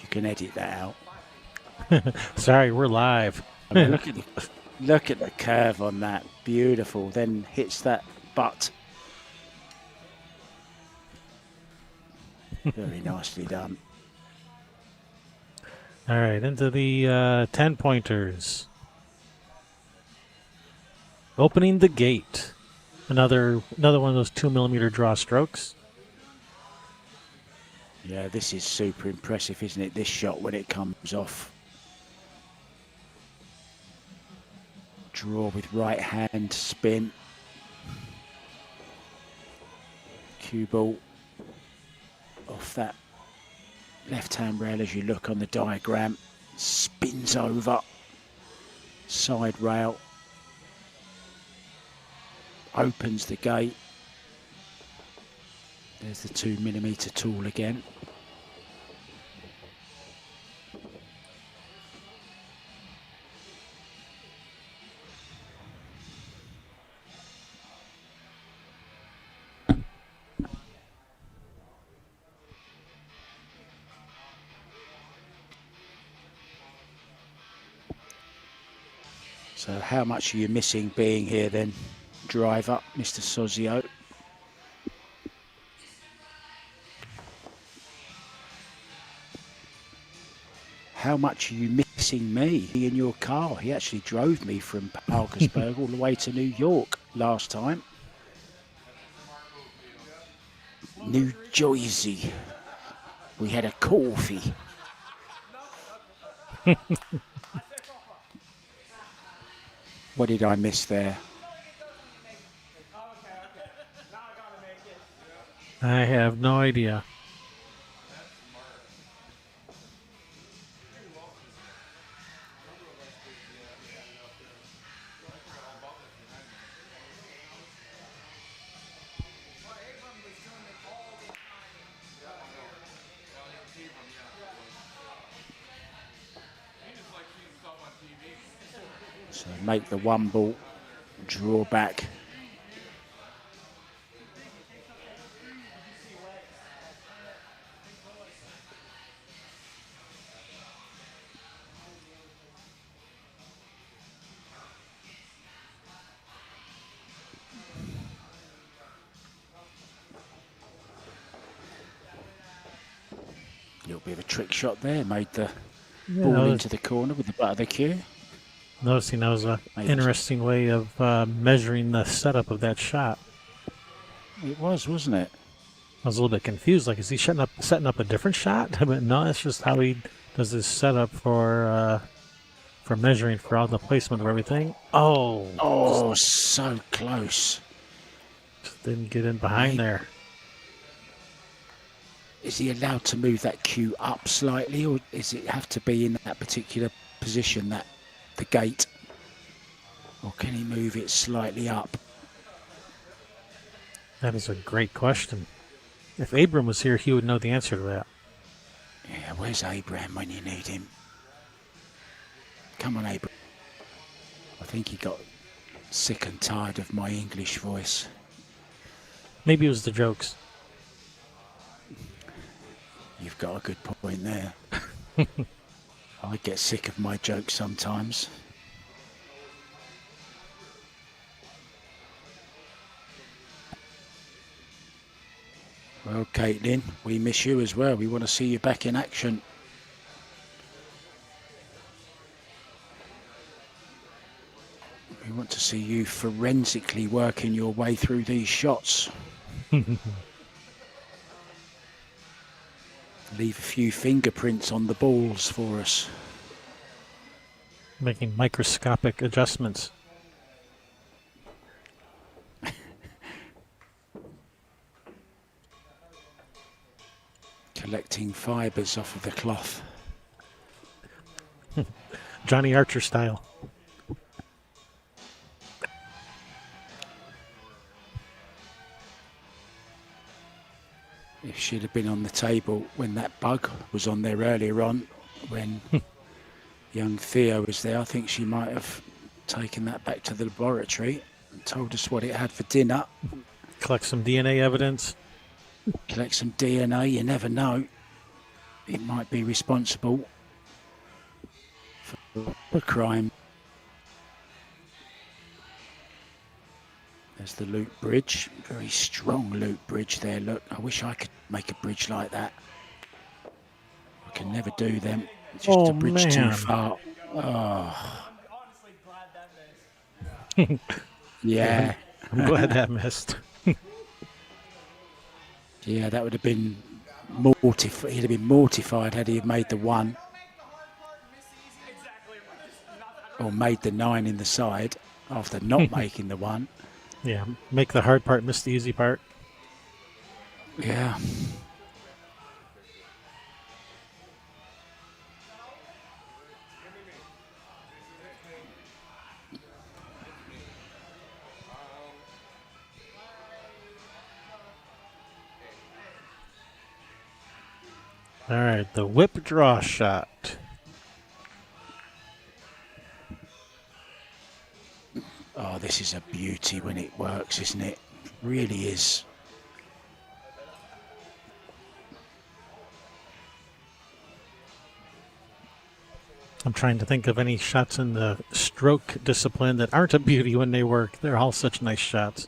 You can edit that out.
Sorry, we're live.
I mean, look at the curve on that. Beautiful. Then hits that butt. Very nicely done.
All right, into the 10-pointers. Opening the gate. Another one of those 2mm draw strokes.
Yeah, this is super impressive, isn't it? This shot when it comes off. Draw with right hand, spin. Cue ball off that left hand rail as you look on the diagram. Spins over. Side rail. Opens the gate. There's the 2mm tool again. So how much are you missing being here then, driver, Mr. Sozio? How much are you missing me in your car? He actually drove me from Parkersburg all the way to New York last time. New Jersey. We had a coffee. What did I miss there?
I have no idea.
So make the one ball, draw back. Little bit of a trick shot there, made the ball into the corner with the butt of the cue.
Noticing that was an interesting way of measuring the setup of that shot.
It was, wasn't it?
I was a little bit confused. Like, is he setting up a different shot? But no, that's just how he does his setup for measuring for all the placement of everything. Oh,
so close.
Just didn't get in behind there.
Is he allowed to move that cue up slightly, or does it have to be in that particular position, that the gate, or can he move it slightly up?
That is a great question. If Abram was here, he would know the answer to that.
Yeah, where's Abraham when you need him? Come on, Abraham. I think he got sick and tired of my English voice.
Maybe it was the jokes.
You've got a good point there. I get sick of my jokes sometimes. Well, Caitlin, we miss you as well. We want to see you back in action. We want to see you forensically working your way through these shots. Leave a few fingerprints on the balls for us.
Making microscopic adjustments.
Collecting fibres off of the cloth.
Johnny Archer style.
If she'd have been on the table when that bug was on there earlier on, when young Theo was there, I think she might have taken that back to the laboratory and told us what it had for dinner.
Collect some DNA evidence.
Collect some DNA, you never know. It might be responsible for a crime. There's the loop bridge. Very strong loop bridge there, look. I wish I could make a bridge like that. I can never do them. It's just a bridge too far. Oh. Yeah.
I'm glad that missed.
Yeah, that would have been mortified. He'd have been mortified had he have made the 1. Or made the 9 in the side after not making the 1.
Yeah, make the hard part, miss the easy part.
Yeah.
All right, the whip draw shot.
Oh, this is a beauty when it works, isn't it? It really is.
I'm trying to think of any shots in the stroke discipline that aren't a beauty when they work. They're all such nice shots.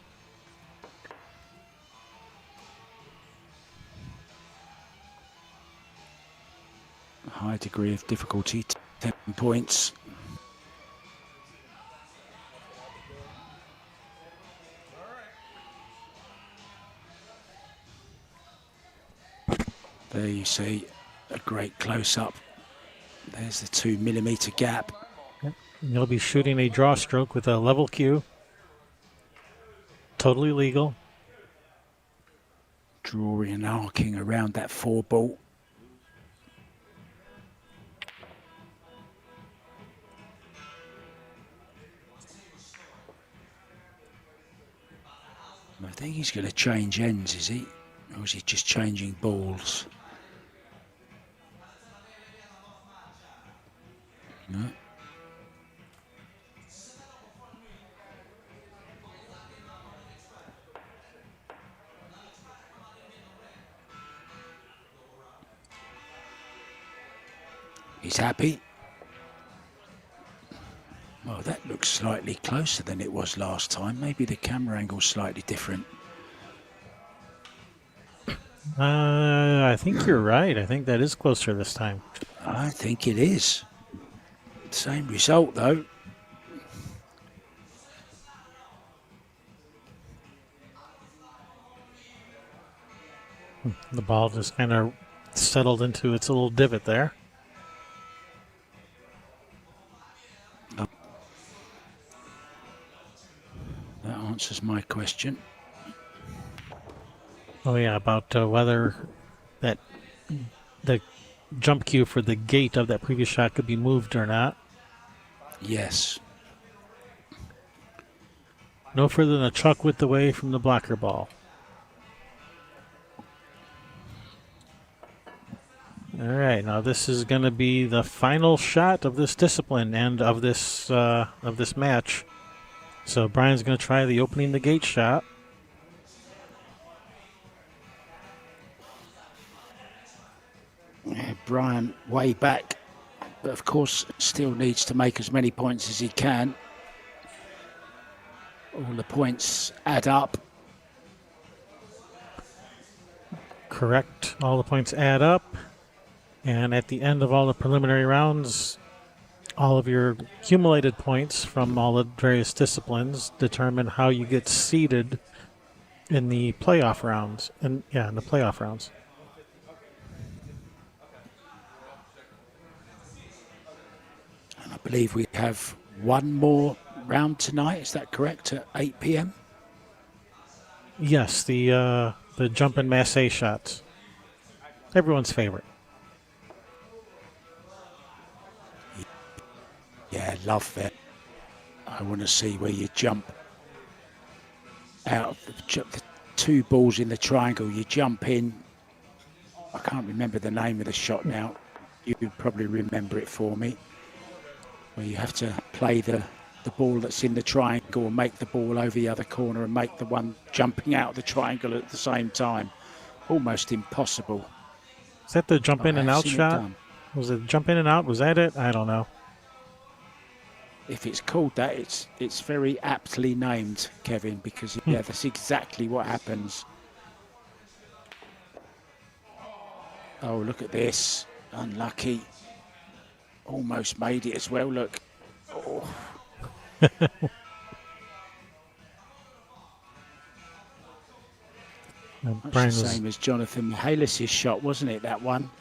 A high degree of difficulty, 10 points. There you see a great close-up. There's the 2mm gap.
Yep. You'll be shooting a draw stroke with a level cue. Totally legal.
Drawing and arcing around that 4 ball. I think he's going to change ends, is he? Or is he just changing balls? No. He's happy. Well, that looks slightly closer than it was last time. Maybe the camera angle's slightly different.
I think you're right. I think that is closer this time.
I think it is. Same result, though.
The ball just kind of settled into its little divot there.
That answers my question.
Oh yeah, about whether that the jump cue for the gate of that previous shot could be moved or not.
Yes.
No further than a chuck width away from the blocker ball. All right, now this is going to be the final shot of this discipline and of this match. So Brian's going to try the opening the gate shot.
Yeah, Brian way back but of course still needs to make as many points as he can. All the points add up.
Correct. All the points add up. And at the end of all the preliminary rounds, all of your accumulated points from all the various disciplines determine how you get seeded in the playoff rounds. In the playoff rounds.
And I believe we have one more round tonight. Is that correct? At 8 p.m.
Yes, the jumping masse shots. Everyone's favorite.
Yeah, love that. I want to see where you jump out of the two balls in the triangle. You jump in. I can't remember the name of the shot now. You would probably remember it for me. Where you have to play the ball that's in the triangle and make the ball over the other corner and make the one jumping out of the triangle at the same time. Almost impossible.
Is that the jump in and out shot? Was it jump in and out? Was that it? I don't know.
If it's called that, it's very aptly named, Kevin, because yeah, that's exactly what happens. Oh, look at this. Unlucky. Almost made it as well, look. Oh. That's the same as Jonathan Mihalis' shot, wasn't it, that one?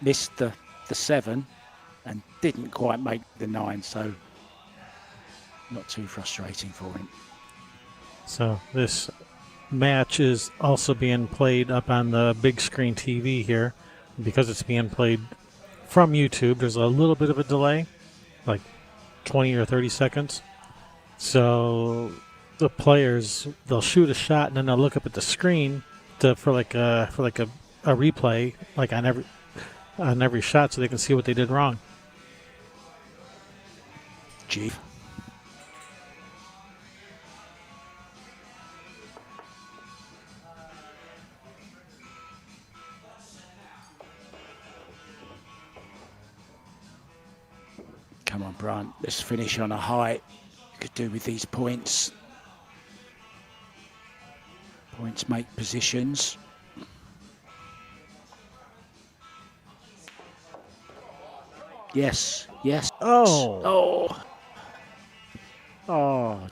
Missed the 7 and didn't quite make the 9, so not too frustrating for him.
So this match is also being played up on the big screen TV here. Because it's being played from YouTube, there's a little bit of a delay, like 20 or 30 seconds. So the players, they'll shoot a shot and then they'll look up at the screen for a replay, like on every shot, so they can see what they did wrong.
Gee. Come on, Brian. Let's finish on a high. Could do with these points. Points make positions. Yes, yes.
Oh,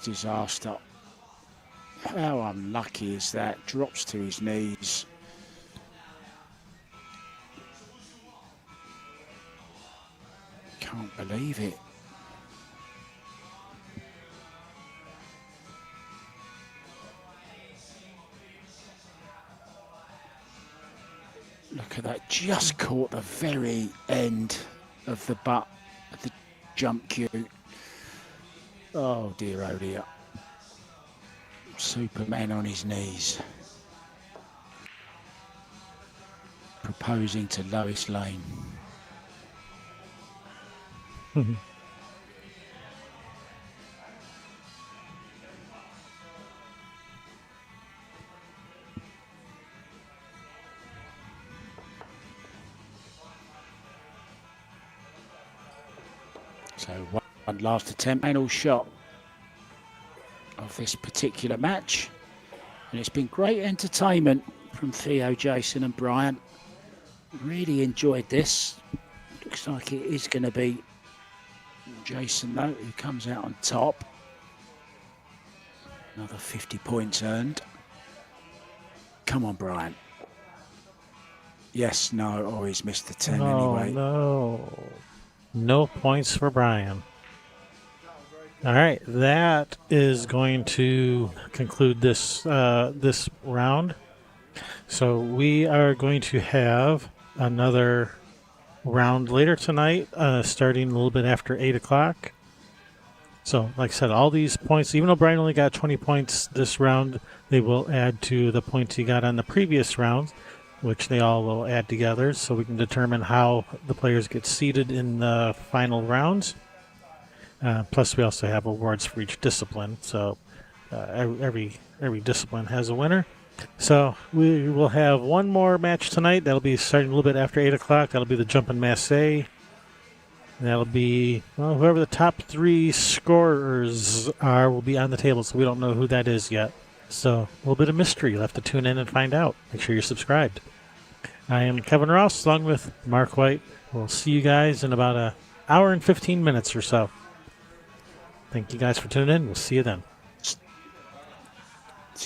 disaster. How unlucky is that? Drops to his knees. Can't believe it. Look at that, just caught the very end of the butt of the jump cue. Oh dear. Superman on his knees. Proposing to Lois Lane. So one last attempt, final shot of this particular match. And it's been great entertainment from Theo, Jason and Brian. Really enjoyed this. Looks like it is going to be Jason, though, who comes out on top. Another 50 points earned. Come on, Brian. Yes, no. Oh, he's missed the 10 anyway.
No points for Brian. All right, that is going to conclude this this round. So we are going to have another round later tonight, starting a little bit after 8 o'clock. So, like I said, all these points, even though Brian only got 20 points this round, they will add to the points he got on the previous round, which they all will add together, so we can determine how the players get seeded in the final rounds. Plus, we also have awards for each discipline, so every discipline has a winner. So we will have one more match tonight. That'll be starting a little bit after 8 o'clock. That'll be the jumping masse. That'll be, well, whoever the top 3 scorers are will be on the table, so we don't know who that is yet. So a little bit of mystery. You'll have to tune in and find out. Make sure you're subscribed. I am Kevin Ross, along with Mark White. We'll see you guys in about an hour and 15 minutes or so. Thank you guys for tuning in. We'll see you then.